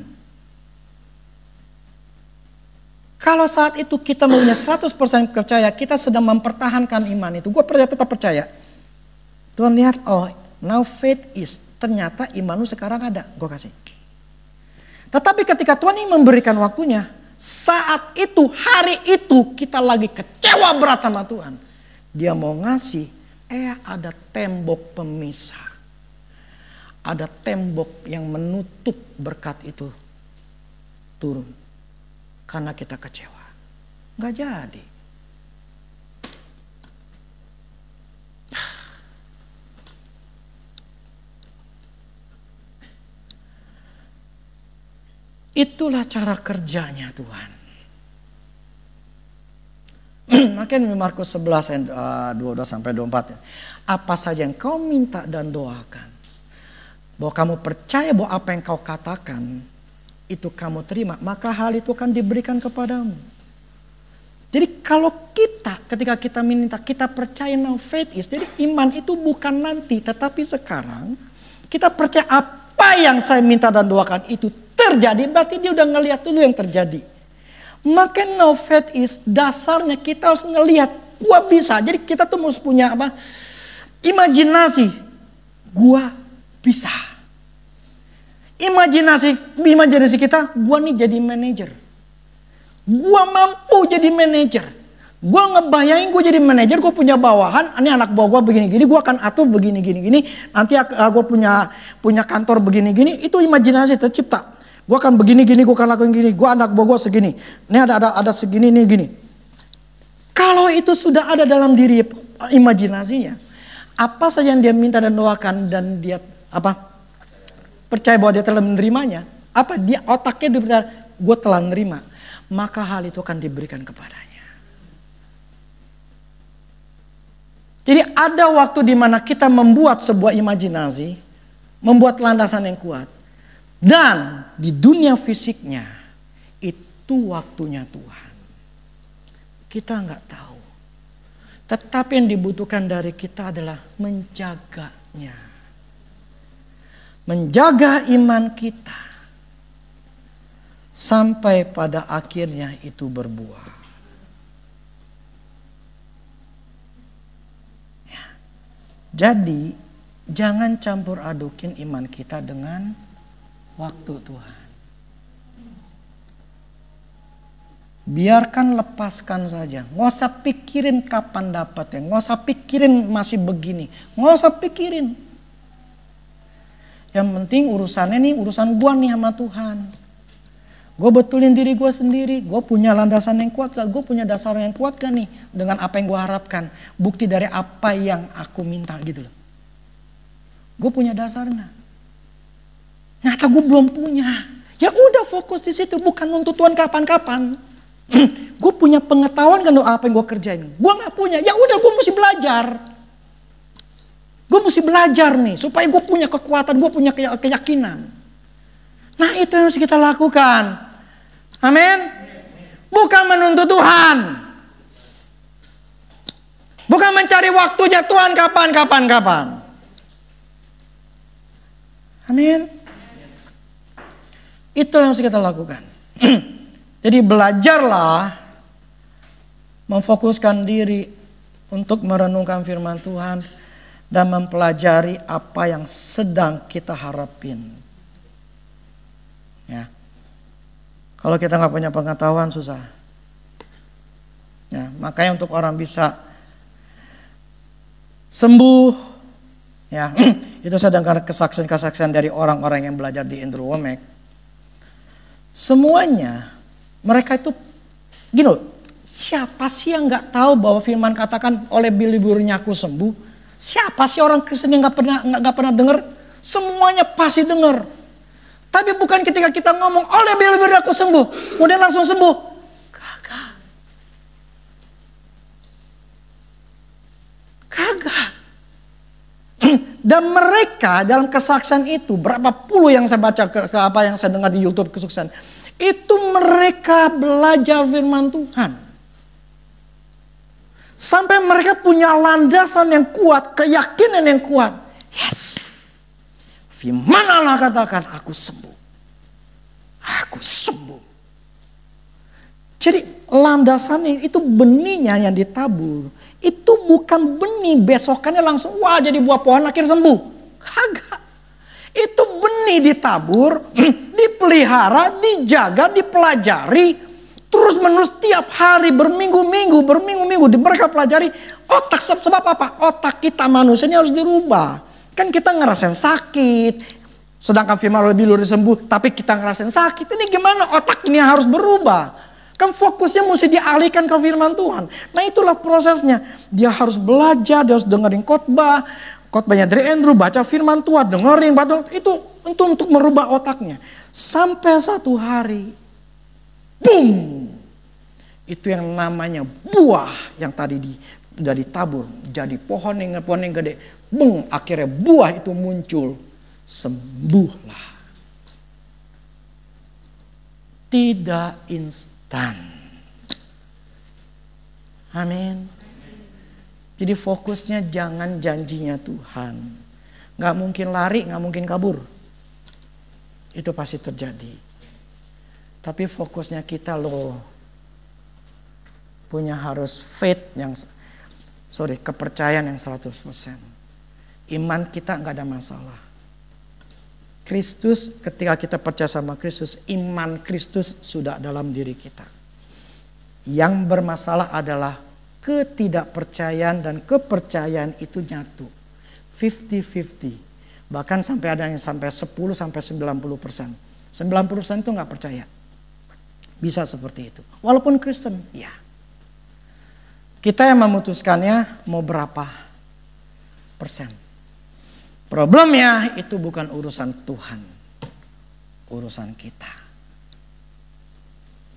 [SPEAKER 1] Kalau saat itu kita punya 100% percaya, kita sedang mempertahankan iman itu. Gue tetap percaya. Tuhan lihat, oh now faith is. Ternyata imanmu sekarang ada, gue kasih. Tetapi ketika Tuhan ingin memberikan waktunya, saat itu, hari itu kita lagi kecewa berat sama Tuhan. Dia mau ngasih. Ada tembok pemisah. Ada tembok yang menutup berkat itu turun. Karena kita kecewa. Gak jadi. Itulah cara kerjanya Tuhan. Makin Markus 11 ayat 22 sampai 24. Apa saja yang kau minta dan doakan, bahwa kamu percaya bahwa apa yang kau katakan itu kamu terima, maka hal itu akan diberikan kepadamu. Jadi kalau ketika kita minta, kita percaya now faith is. Jadi iman itu bukan nanti, tetapi sekarang kita percaya apa yang saya minta dan doakan itu terjadi. Berarti dia udah ngelihat dulu yang terjadi. Maka now faith is dasarnya kita harus ngelihat gua bisa. Jadi kita tuh harus punya apa? Imajinasi. Gua bisa. Imajinasi kita, gua nih jadi manajer. Gua mampu jadi manajer. Gua ngebayangin gua jadi manajer, gua punya bawahan, ini anak buah gua begini-gini, gua akan atur begini-gini. Nanti gua punya kantor begini-gini, itu imajinasi tercipta. Gue akan begini-gini, gue akan lakukan gini. Gue anak buah gue segini. Ini ada segini, ini gini. Kalau itu sudah ada dalam diri imajinasinya, apa saja yang dia minta dan doakan dan dia percaya bahwa dia telah menerimanya, dia otaknya dia gue telah menerima. maka hal itu akan diberikan kepadanya. Jadi ada waktu di mana kita membuat sebuah imajinasi, membuat landasan yang kuat. Dan di dunia fisiknya, itu waktunya Tuhan. Kita nggak tahu. Tetapi yang dibutuhkan dari kita adalah menjaganya. Menjaga iman kita. Sampai pada akhirnya itu berbuah. Jadi jangan campur adukin iman kita dengan waktu Tuhan. Biarkan, lepaskan saja. Nggak usah pikirin kapan dapatnya. Nggak usah pikirin masih begini. Nggak usah pikirin. Yang penting urusannya nih, urusan gua nih sama Tuhan. Gue betulin diri gue sendiri. Gue punya landasan yang kuat gak? Gue punya dasar yang kuat gak nih? Dengan apa yang gue harapkan. Bukti dari apa yang aku minta gitu loh. Gue punya dasarnya. Nyata gue belum punya. Ya udah fokus di situ. Bukan nuntut Tuhan kapan-kapan. Gue punya pengetahuan kan apa yang gue kerjain. Gue gak punya. Ya udah gue mesti belajar. Gue mesti belajar nih. Supaya gue punya kekuatan. Gue punya keyakinan. Nah itu yang harus kita lakukan. Amin. Bukan menuntut Tuhan. Bukan mencari waktunya Tuhan kapan. Amin. Itu yang harus kita lakukan. Jadi belajarlah memfokuskan diri untuk merenungkan firman Tuhan dan mempelajari apa yang sedang kita harapin. Ya. Kalau kita nggak punya pengetahuan susah. Ya, makanya untuk orang bisa sembuh, ya itu saya dengar kesaksian dari orang-orang yang belajar di Andrew Wommack. Semuanya mereka itu gini loh, siapa sih yang nggak tahu bahwa firman katakan oleh bilur-bilurnya aku sembuh? Siapa sih orang Kristen yang nggak pernah dengar? Semuanya pasti dengar. Tapi bukan ketika kita ngomong oleh bilur aku sembuh, kemudian langsung sembuh. Kagak. Dan mereka dalam kesaksian itu, berapa puluh yang saya baca ke apa yang saya dengar di YouTube kesaksian, itu mereka belajar firman Tuhan. Sampai mereka punya landasan yang kuat, keyakinan yang kuat. Yes. Firman Allah katakan, aku sembuh. Aku sembuh. Jadi landasannya itu benihnya yang ditabur. Itu bukan benih besokannya langsung wah jadi buah pohon akhirnya sembuh. Kagak. Itu benih ditabur, dipelihara, dijaga, dipelajari. Terus menerus tiap hari berminggu-minggu mereka pelajari. Otak sebab apa? Otak kita manusia ini harus dirubah. Kan kita ngerasain sakit. Sedangkan firman lebih luar sembuh. Tapi kita ngerasain sakit. Ini gimana otak ini harus berubah. Kan fokusnya mesti dialihkan ke firman Tuhan. Nah itulah prosesnya. Dia harus belajar. Dia harus dengerin khotbah. Khotbahnya dari Andrew. Baca firman Tuhan. Dengerin. Itu untuk merubah otaknya. Sampai satu hari. Boom. Itu yang namanya buah. Yang tadi udah ditabur. Jadi pohon yang gede. Bung, akhirnya buah itu muncul. Sembuhlah. Tidak instan. Amin. Jadi fokusnya jangan janjinya Tuhan. Gak mungkin lari, gak mungkin kabur. Itu pasti terjadi. Tapi fokusnya kita loh. Punya harus faith kepercayaan yang 100%. Iman kita nggak ada masalah. Kristus, ketika kita percaya sama Kristus, iman Kristus sudah dalam diri kita. Yang bermasalah adalah ketidakpercayaan dan kepercayaan itu nyatu. 50-50. Bahkan sampai ada yang sampai 10-90%. 90% itu nggak percaya. Bisa seperti itu. Walaupun Kristen, ya. Kita yang memutuskannya mau berapa persen. Problemnya itu bukan urusan Tuhan. Urusan kita.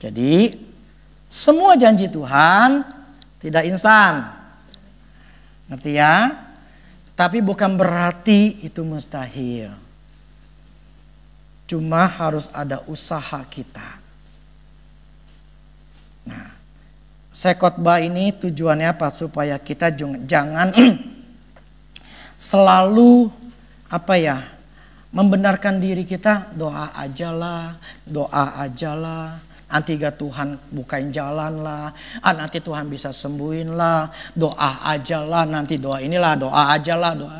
[SPEAKER 1] Jadi semua janji Tuhan tidak instan. Ngerti ya? Tapi bukan berarti itu mustahil. Cuma harus ada usaha kita. Nah, saya khotbah ini tujuannya apa? Supaya kita jangan selalu membenarkan diri kita, doa ajalah. Nanti Tuhan bukain jalan lah. Nanti Tuhan bisa sembuhin lah. Doa ajalah, nanti doa inilah, doa ajalah, doa.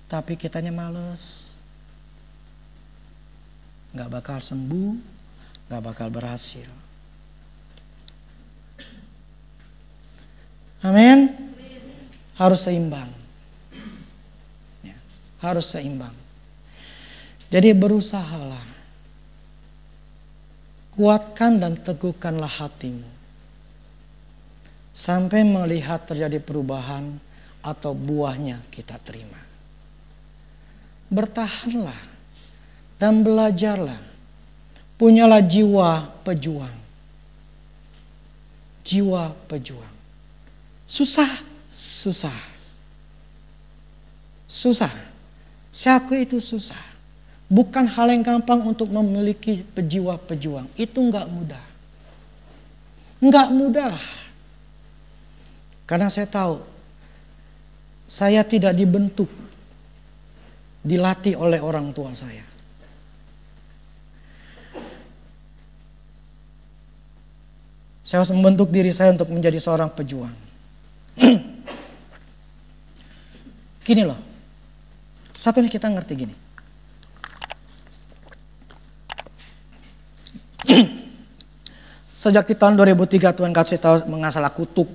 [SPEAKER 1] Tapi kitanya males. Gak bakal sembuh, gak bakal berhasil. Amin. Harus seimbang. Ya, harus seimbang. Jadi berusahalah. Kuatkan dan teguhkanlah hatimu. Sampai melihat terjadi perubahan atau buahnya kita terima. Bertahanlah. Dan belajarlah. Punyalah jiwa pejuang. Jiwa pejuang. Susah. Saya akui itu susah. Bukan hal yang gampang untuk memiliki jiwa pejuang. Itu enggak mudah. Enggak mudah. Karena saya tahu. Saya tidak dibentuk. Dilatih oleh orang tua saya. Saya harus membentuk diri saya untuk menjadi seorang pejuang. Gini loh. Satunya kita ngerti gini. Sejak di tahun 2003 Tuhan kasih tahu mengasalah kutuk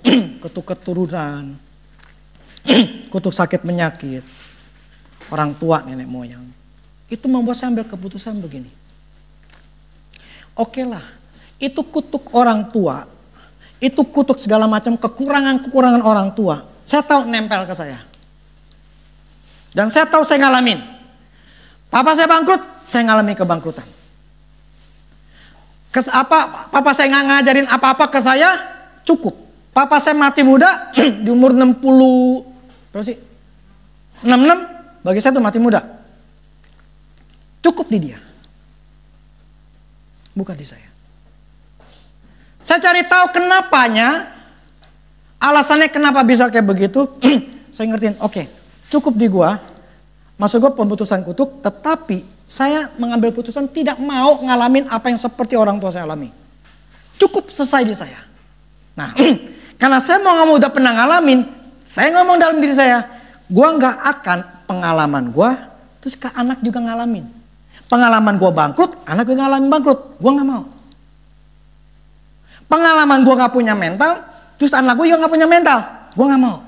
[SPEAKER 1] keturunan. Kutuk sakit penyakit. Orang tua nenek moyang. Itu membuat saya ambil keputusan begini. Oke lah. Itu kutuk orang tua. Itu kutuk segala macam kekurangan orang tua. Saya tahu nempel ke saya. Dan saya tahu saya ngalamin. Papa saya bangkrut, saya ngalami kebangkrutan. Papa saya nggak ngajarin apa-apa ke saya, cukup. Papa saya mati muda di umur 60, berapa sih? 66, bagi saya itu mati muda. Cukup di dia. Bukan di saya. Saya cari tahu kenapanya, alasannya kenapa bisa kayak begitu. Saya ngertiin, oke, cukup di gua. Maksud gua pemputusan kutuk, tetapi saya mengambil putusan tidak mau ngalamin apa yang seperti orang tua saya alami. Cukup selesai di saya. Nah, karena saya udah pernah ngalamin, saya ngomong dalam diri saya, gua nggak akan pengalaman gua terus ke anak juga ngalamin. Pengalaman gua bangkrut, anak juga ngalamin bangkrut, gua nggak mau. Pengalaman gue gak punya mental, terus anak gue juga gak punya mental. Gue gak mau.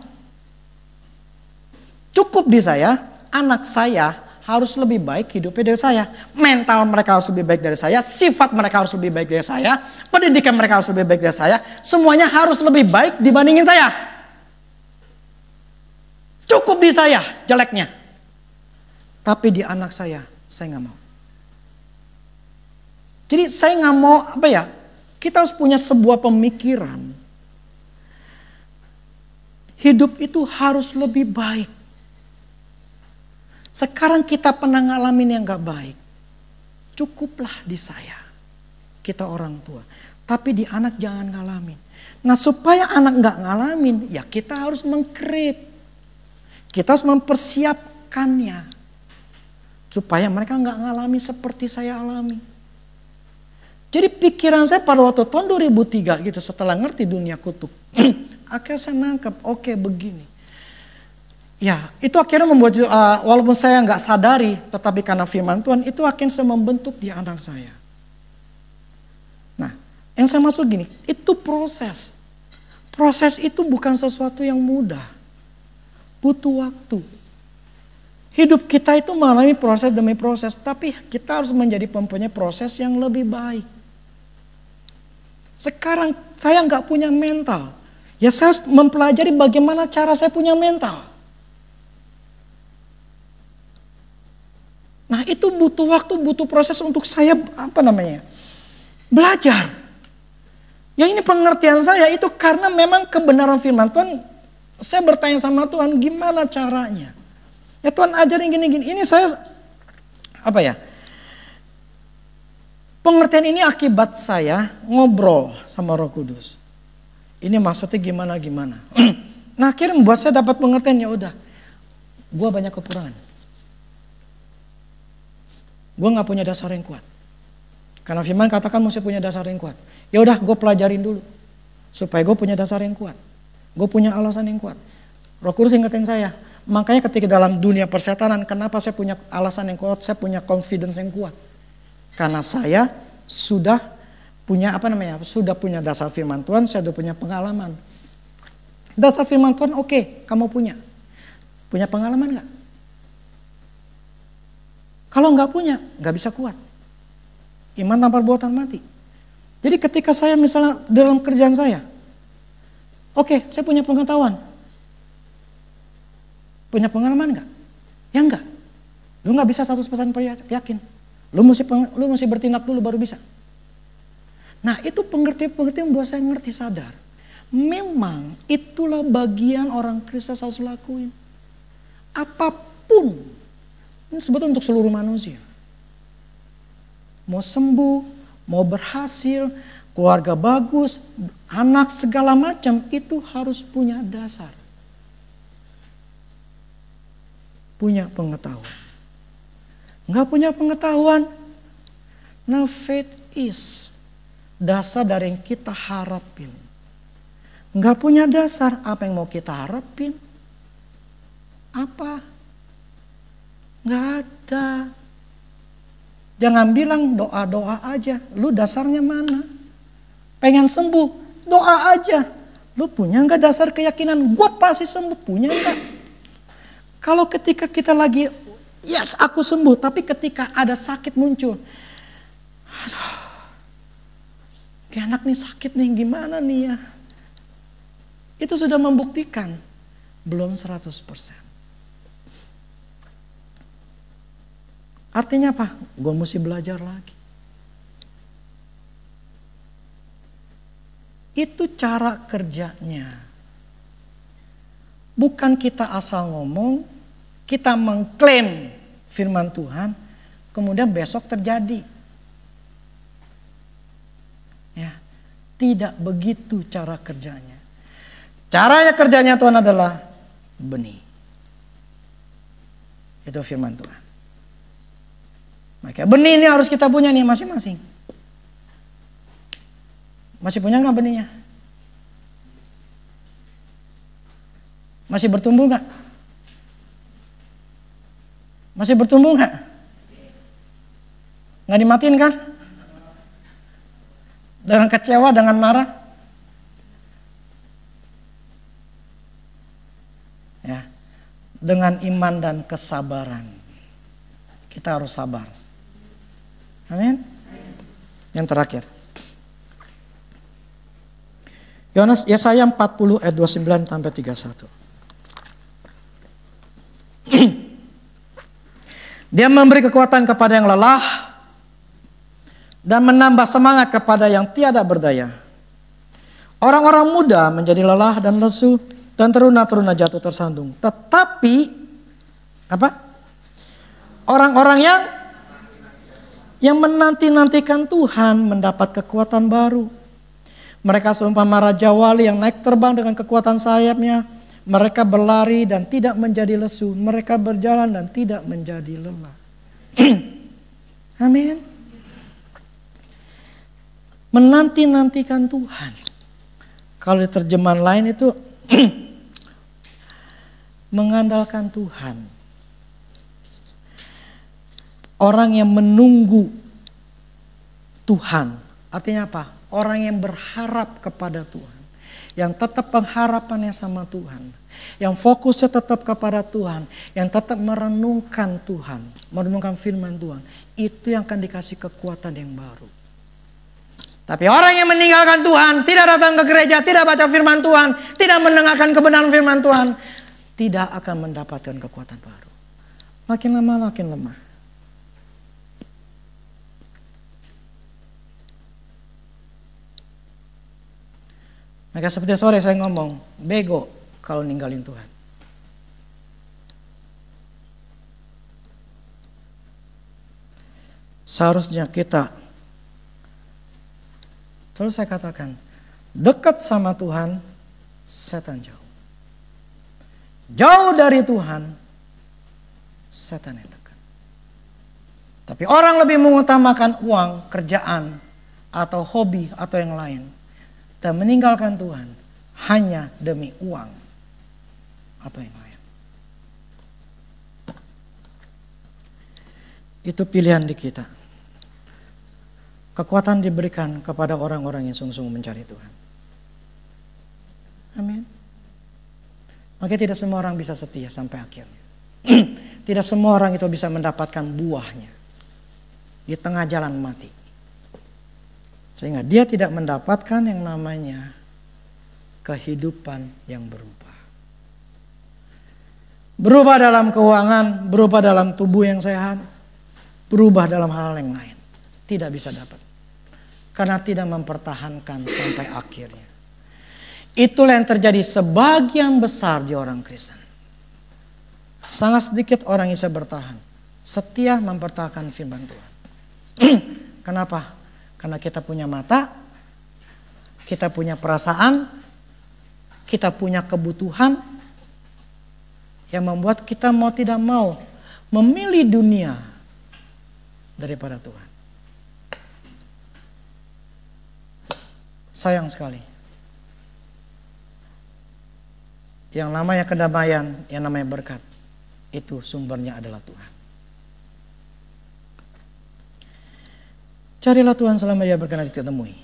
[SPEAKER 1] Cukup di saya, anak saya harus lebih baik hidupnya dari saya. Mental mereka harus lebih baik dari saya, sifat mereka harus lebih baik dari saya, pendidikan mereka harus lebih baik dari saya. Semuanya harus lebih baik dibandingin saya. Cukup di saya jeleknya. Tapi di anak saya gak mau. Jadi saya gak mau kita harus punya sebuah pemikiran. Hidup itu harus lebih baik. Sekarang kita pernah ngalamin yang gak baik. Cukuplah di saya. Kita orang tua. Tapi di anak jangan ngalamin. Nah supaya anak gak ngalamin, ya kita harus meng-create. Kita harus mempersiapkannya. Supaya mereka gak ngalamin seperti saya alami. Jadi pikiran saya pada waktu tahun 2003 gitu setelah ngerti dunia kutuk. Akhirnya saya nangkep, oke begini. Ya itu akhirnya membuat walaupun saya nggak sadari tetapi karena firman Tuhan itu akhirnya saya membentuk di anak saya. Nah yang saya maksud gini, itu proses. Proses itu bukan sesuatu yang mudah. Butuh waktu. Hidup kita itu mengalami proses demi proses. Tapi kita harus menjadi mempunyai proses yang lebih baik. Sekarang saya nggak punya mental. Ya saya harus mempelajari bagaimana cara saya punya mental. Nah itu butuh waktu, butuh proses untuk saya belajar. Ya ini pengertian saya itu karena memang kebenaran firman Tuhan. Saya bertanya sama Tuhan, gimana caranya? Ya Tuhan ajarin gini-gini. Ini saya, pengertian ini akibat saya ngobrol sama Roh Kudus. Ini maksudnya gimana-gimana. Nah akhirnya membuat saya dapat pengertian, ya udah. Gue banyak kekurangan. Gue gak punya dasar yang kuat. Karena firman katakan mesti punya dasar yang kuat. Ya udah gue pelajarin dulu. Supaya gue punya dasar yang kuat. Gue punya alasan yang kuat. Roh Kudus ingetin saya. Makanya ketika dalam dunia persetanan, kenapa saya punya alasan yang kuat, saya punya confidence yang kuat. Karena saya sudah punya sudah punya dasar firman Tuhan, saya sudah punya pengalaman. Dasar firman Tuhan oke, kamu punya. Punya pengalaman gak? Kalau gak punya, gak bisa kuat. Iman tanpa perbuatan mati. Jadi ketika saya misalnya dalam kerjaan saya, oke, saya punya pengetahuan. Punya pengalaman gak? Ya enggak. Lu gak bisa 100% yakin. Lu mesti bertindak dulu baru bisa. Nah itu pengertian buat saya ngerti sadar. Memang itulah bagian orang Kristen harus lakuin. Apapun. Ini sebetulnya untuk seluruh manusia. Mau sembuh, mau berhasil, keluarga bagus, anak segala macam itu harus punya dasar. Punya pengetahuan. Enggak punya pengetahuan. Now faith is dasar dari yang kita harapin. Enggak punya dasar, apa yang mau kita harapin? Apa? Enggak ada. Jangan bilang doa-doa aja. Lu dasarnya mana? Pengen sembuh, doa aja. Lu punya enggak dasar keyakinan? Gue pasti sembuh, punya enggak? Kalau ketika kita lagi, yes aku sembuh. Tapi ketika ada sakit muncul. Aduh, kayak anak nih sakit nih, gimana nih ya? Itu sudah membuktikan. Belum 100%. Artinya apa? Gue mesti belajar lagi. Itu cara kerjanya. Bukan kita asal ngomong, kita mengklaim firman Tuhan, kemudian besok terjadi. Ya, tidak begitu cara kerjanya. Caranya kerjanya Tuhan adalah benih. Itu firman Tuhan. Maka benih ini harus kita punya nih masing-masing. Masih punya nggak benihnya? Masih bertumbuh nggak? Masih bertumbuh nggak? Nggak dimatiin kan? Dengan kecewa, dengan marah? Ya, dengan iman dan kesabaran. Kita harus sabar. Amin. Yang terakhir. Yesaya 40 ayat 29 sampai 31. Dia memberi kekuatan kepada yang lelah dan menambah semangat kepada yang tiada berdaya. Orang-orang muda menjadi lelah dan lesu dan teruna-teruna jatuh tersandung. Tetapi orang-orang yang menanti-nantikan Tuhan mendapat kekuatan baru. Mereka seumpama raja wali yang naik terbang dengan kekuatan sayapnya. Mereka berlari dan tidak menjadi lesu. Mereka berjalan dan tidak menjadi lelah. Amin. Menanti-nantikan Tuhan. Kalau di terjemahan lain itu mengandalkan Tuhan. Orang yang menunggu Tuhan. Artinya apa? Orang yang berharap kepada Tuhan. Yang tetap pengharapannya sama Tuhan. Yang fokusnya tetap kepada Tuhan. Yang tetap merenungkan Tuhan. Merenungkan firman Tuhan. Itu yang akan dikasih kekuatan yang baru. Tapi orang yang meninggalkan Tuhan. Tidak datang ke gereja. Tidak baca firman Tuhan. Tidak mendengarkan kebenaran firman Tuhan. Tidak akan mendapatkan kekuatan baru. Makin lama makin lemah. Maka seperti sore saya ngomong, bego kalau ninggalin Tuhan. Seharusnya kita, terus saya katakan, dekat sama Tuhan, setan jauh. Jauh dari Tuhan, setan yang dekat. Tapi orang lebih mengutamakan uang, kerjaan, atau hobi, atau yang lain. Dan meninggalkan Tuhan hanya demi uang atau yang lain. Itu pilihan di kita. Kekuatan diberikan kepada orang-orang yang sungguh-sungguh mencari Tuhan. Amin. Makanya tidak semua orang bisa setia sampai akhirnya. Tidak semua orang itu bisa mendapatkan buahnya di tengah jalan mati. Sehingga dia tidak mendapatkan yang namanya kehidupan yang berubah. Berubah dalam keuangan, berubah dalam tubuh yang sehat, berubah dalam hal yang lain. Tidak bisa dapat. Karena tidak mempertahankan sampai akhirnya. Itulah yang terjadi sebagian besar di orang Kristen. Sangat sedikit orang yang bisa bertahan. Setia mempertahankan firman Tuhan. Kenapa? Karena kita punya mata, kita punya perasaan, kita punya kebutuhan yang membuat kita mau tidak mau memilih dunia daripada Tuhan. Sayang sekali. Yang namanya kedamaian, yang namanya berkat, itu sumbernya adalah Tuhan. Carilah Tuhan selama Ia berkenan ditemui.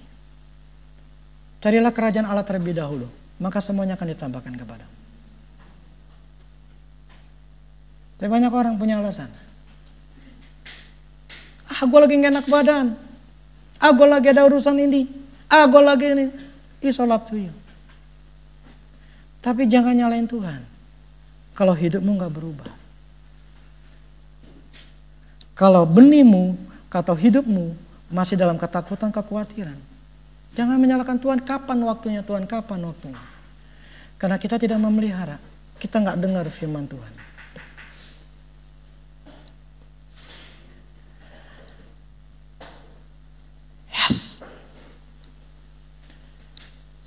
[SPEAKER 1] Carilah kerajaan Allah terlebih dahulu, maka semuanya akan ditambahkan kepadamu. Tapi banyak orang punya alasan. Gue lagi gak enak badan. Gue lagi ada urusan ini. Gue lagi ini. It's all up to you. Tapi jangan nyalain Tuhan kalau hidupmu gak berubah. Kalau benihmu atau hidupmu masih dalam ketakutan, kekhawatiran, jangan menyalahkan Tuhan. Kapan waktunya Tuhan? Kapan waktunya? Karena kita tidak memelihara. Kita gak dengar firman Tuhan. Yes.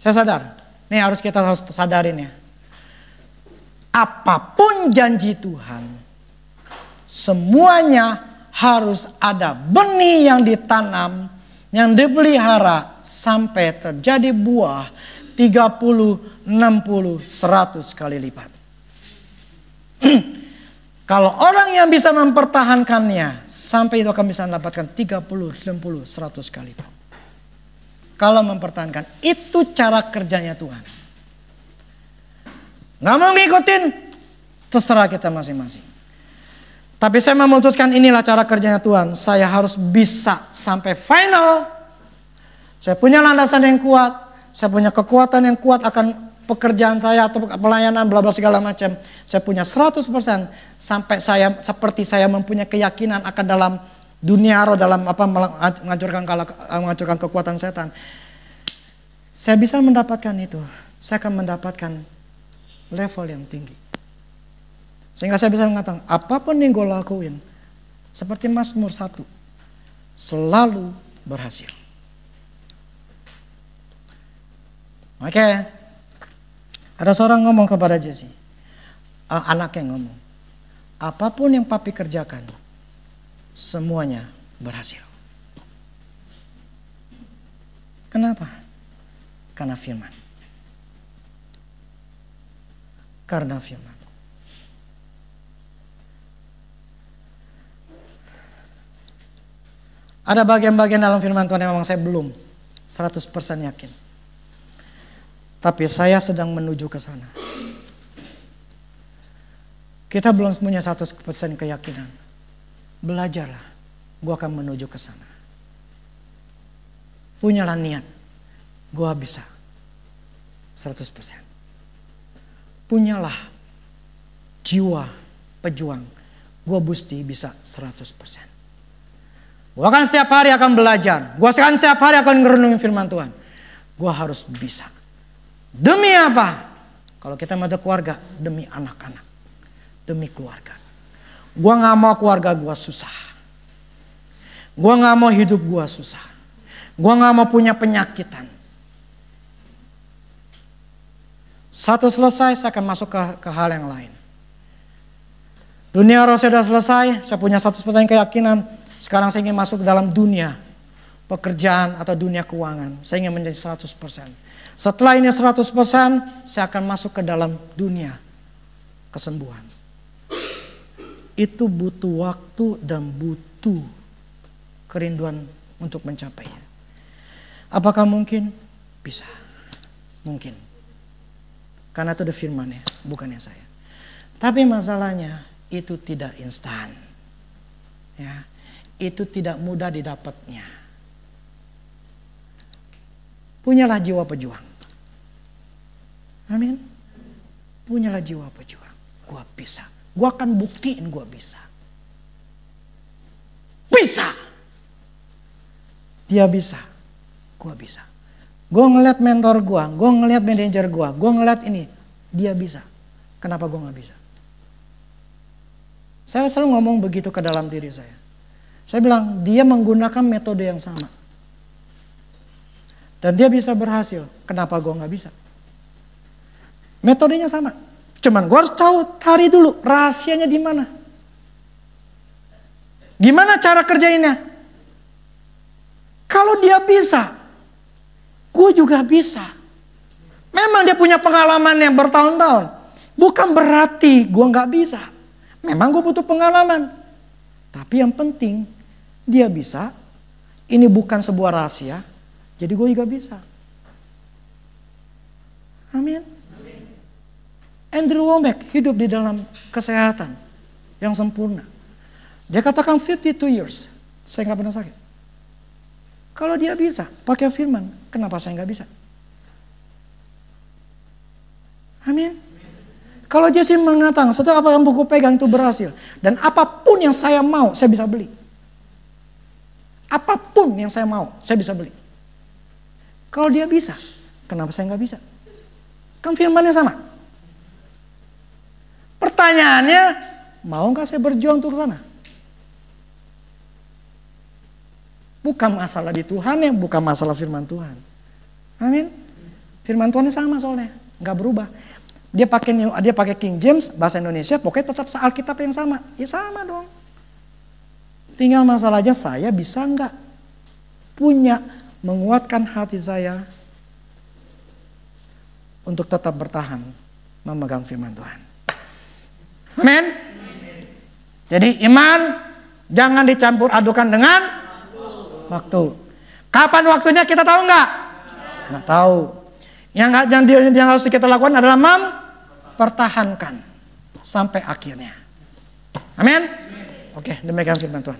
[SPEAKER 1] Saya sadar. Ini harus kita sadarin ya. Apapun janji Tuhan, semuanya harus ada benih yang ditanam, yang dipelihara sampai terjadi buah 30, 60, 100 kali lipat. Kalau orang yang bisa mempertahankannya, sampai itu akan bisa mendapatkan 30, 60, 100 kali lipat. Kalau mempertahankan, itu cara kerjanya Tuhan. Gak mau ngikutin, terserah kita masing-masing. Tapi saya memutuskan inilah cara kerjanya Tuhan. Saya harus bisa sampai final. Saya punya landasan yang kuat. Saya punya kekuatan yang kuat akan pekerjaan saya atau pelayanan bla bla segala macam. Saya punya 100% sampai saya seperti saya mempunyai keyakinan akan dalam dunia roh, dalam apa menghancurkan kekuatan setan. Saya bisa mendapatkan itu. Saya akan mendapatkan level yang tinggi. Sehingga saya bisa mengatakan, apapun yang gue lakuin, seperti Mazmur 1, selalu berhasil. Oke. Ada seorang ngomong kepada Jesse, anaknya ngomong, apapun yang papi kerjakan, semuanya berhasil. Kenapa? Karena firman. Karena firman. Ada bagian-bagian dalam firman Tuhan yang memang saya belum 100% yakin. Tapi saya sedang menuju ke sana. Kita belum punya 100% keyakinan. Belajarlah, gue akan menuju ke sana. Punyalah niat, gue bisa 100%. Punyalah jiwa pejuang, gue mesti bisa 100%. Gue akan setiap hari akan belajar, gue akan setiap hari akan ngerenungin firman Tuhan. Gue harus bisa. Demi apa? Kalau kita ada keluarga, demi anak-anak. Demi keluarga. Gua gak mau keluarga gua susah. Gua gak mau hidup gua susah. Gua gak mau punya penyakitan. Satu selesai, saya akan masuk ke hal yang lain. Dunia roh sudah selesai, saya punya 100% keyakinan. Sekarang saya ingin masuk ke dalam dunia pekerjaan atau dunia keuangan. Saya ingin menjadi 100%. Setelah ini 100%, saya akan masuk ke dalam dunia kesembuhan. Itu butuh waktu dan butuh kerinduan untuk mencapainya. Apakah mungkin? Bisa. Mungkin. Karena itu ada firman-Nya, bukannya saya. Tapi masalahnya itu tidak instan. Ya, itu tidak mudah didapatnya. Punyalah jiwa pejuang. Amin. Punyalah jiwa pejuang. Gua bisa. Gua akan buktiin gua bisa. Bisa. Dia bisa. Gua bisa. Gue ngeliat mentor gue ngeliat manajer gue ngeliat ini, dia bisa. Kenapa gue gak bisa? Saya selalu ngomong begitu ke dalam diri saya. Saya bilang, dia menggunakan metode yang sama. Dan dia bisa berhasil. Kenapa gue gak bisa? Metodenya sama. Cuman gue harus cari dulu rahasianya di mana. Gimana cara kerjainnya? Kalau dia bisa, gue juga bisa. Memang dia punya pengalaman yang bertahun-tahun. Bukan berarti gue gak bisa. Memang gue butuh pengalaman. Tapi yang penting dia bisa. Ini bukan sebuah rahasia. Jadi gue juga bisa. Amin. Andrew Wommack hidup di dalam kesehatan yang sempurna. Dia katakan 52 years. Saya gak pernah sakit. Kalau dia bisa pakai firman, kenapa saya nggak bisa? Amin. Kalau dia sih mengatakan, setiap apa yang buku pegang itu berhasil. Dan apapun yang saya mau, saya bisa beli. Apapun yang saya mau, saya bisa beli. Kalau dia bisa, kenapa saya nggak bisa? Kan firmannya sama. Pertanyaannya, mau nggak saya berjuang untuk sana? Bukan masalah di Tuhan ya, bukan masalah firman Tuhan. Amin. Firman Tuhan sama soalnya, nggak berubah. Dia pakai King James bahasa Indonesia, pokoknya tetap Alkitab yang sama. Ya sama dong. Tinggal masalahnya saya bisa nggak punya menguatkan hati saya untuk tetap bertahan memegang firman Tuhan. Amin. Jadi iman jangan dicampur adukan dengan waktu. Kapan waktunya kita tahu nggak? Nggak tahu. Yang harus kita lakukan adalah mempertahankan sampai akhirnya. Amin. Oke, demikian firman Tuhan.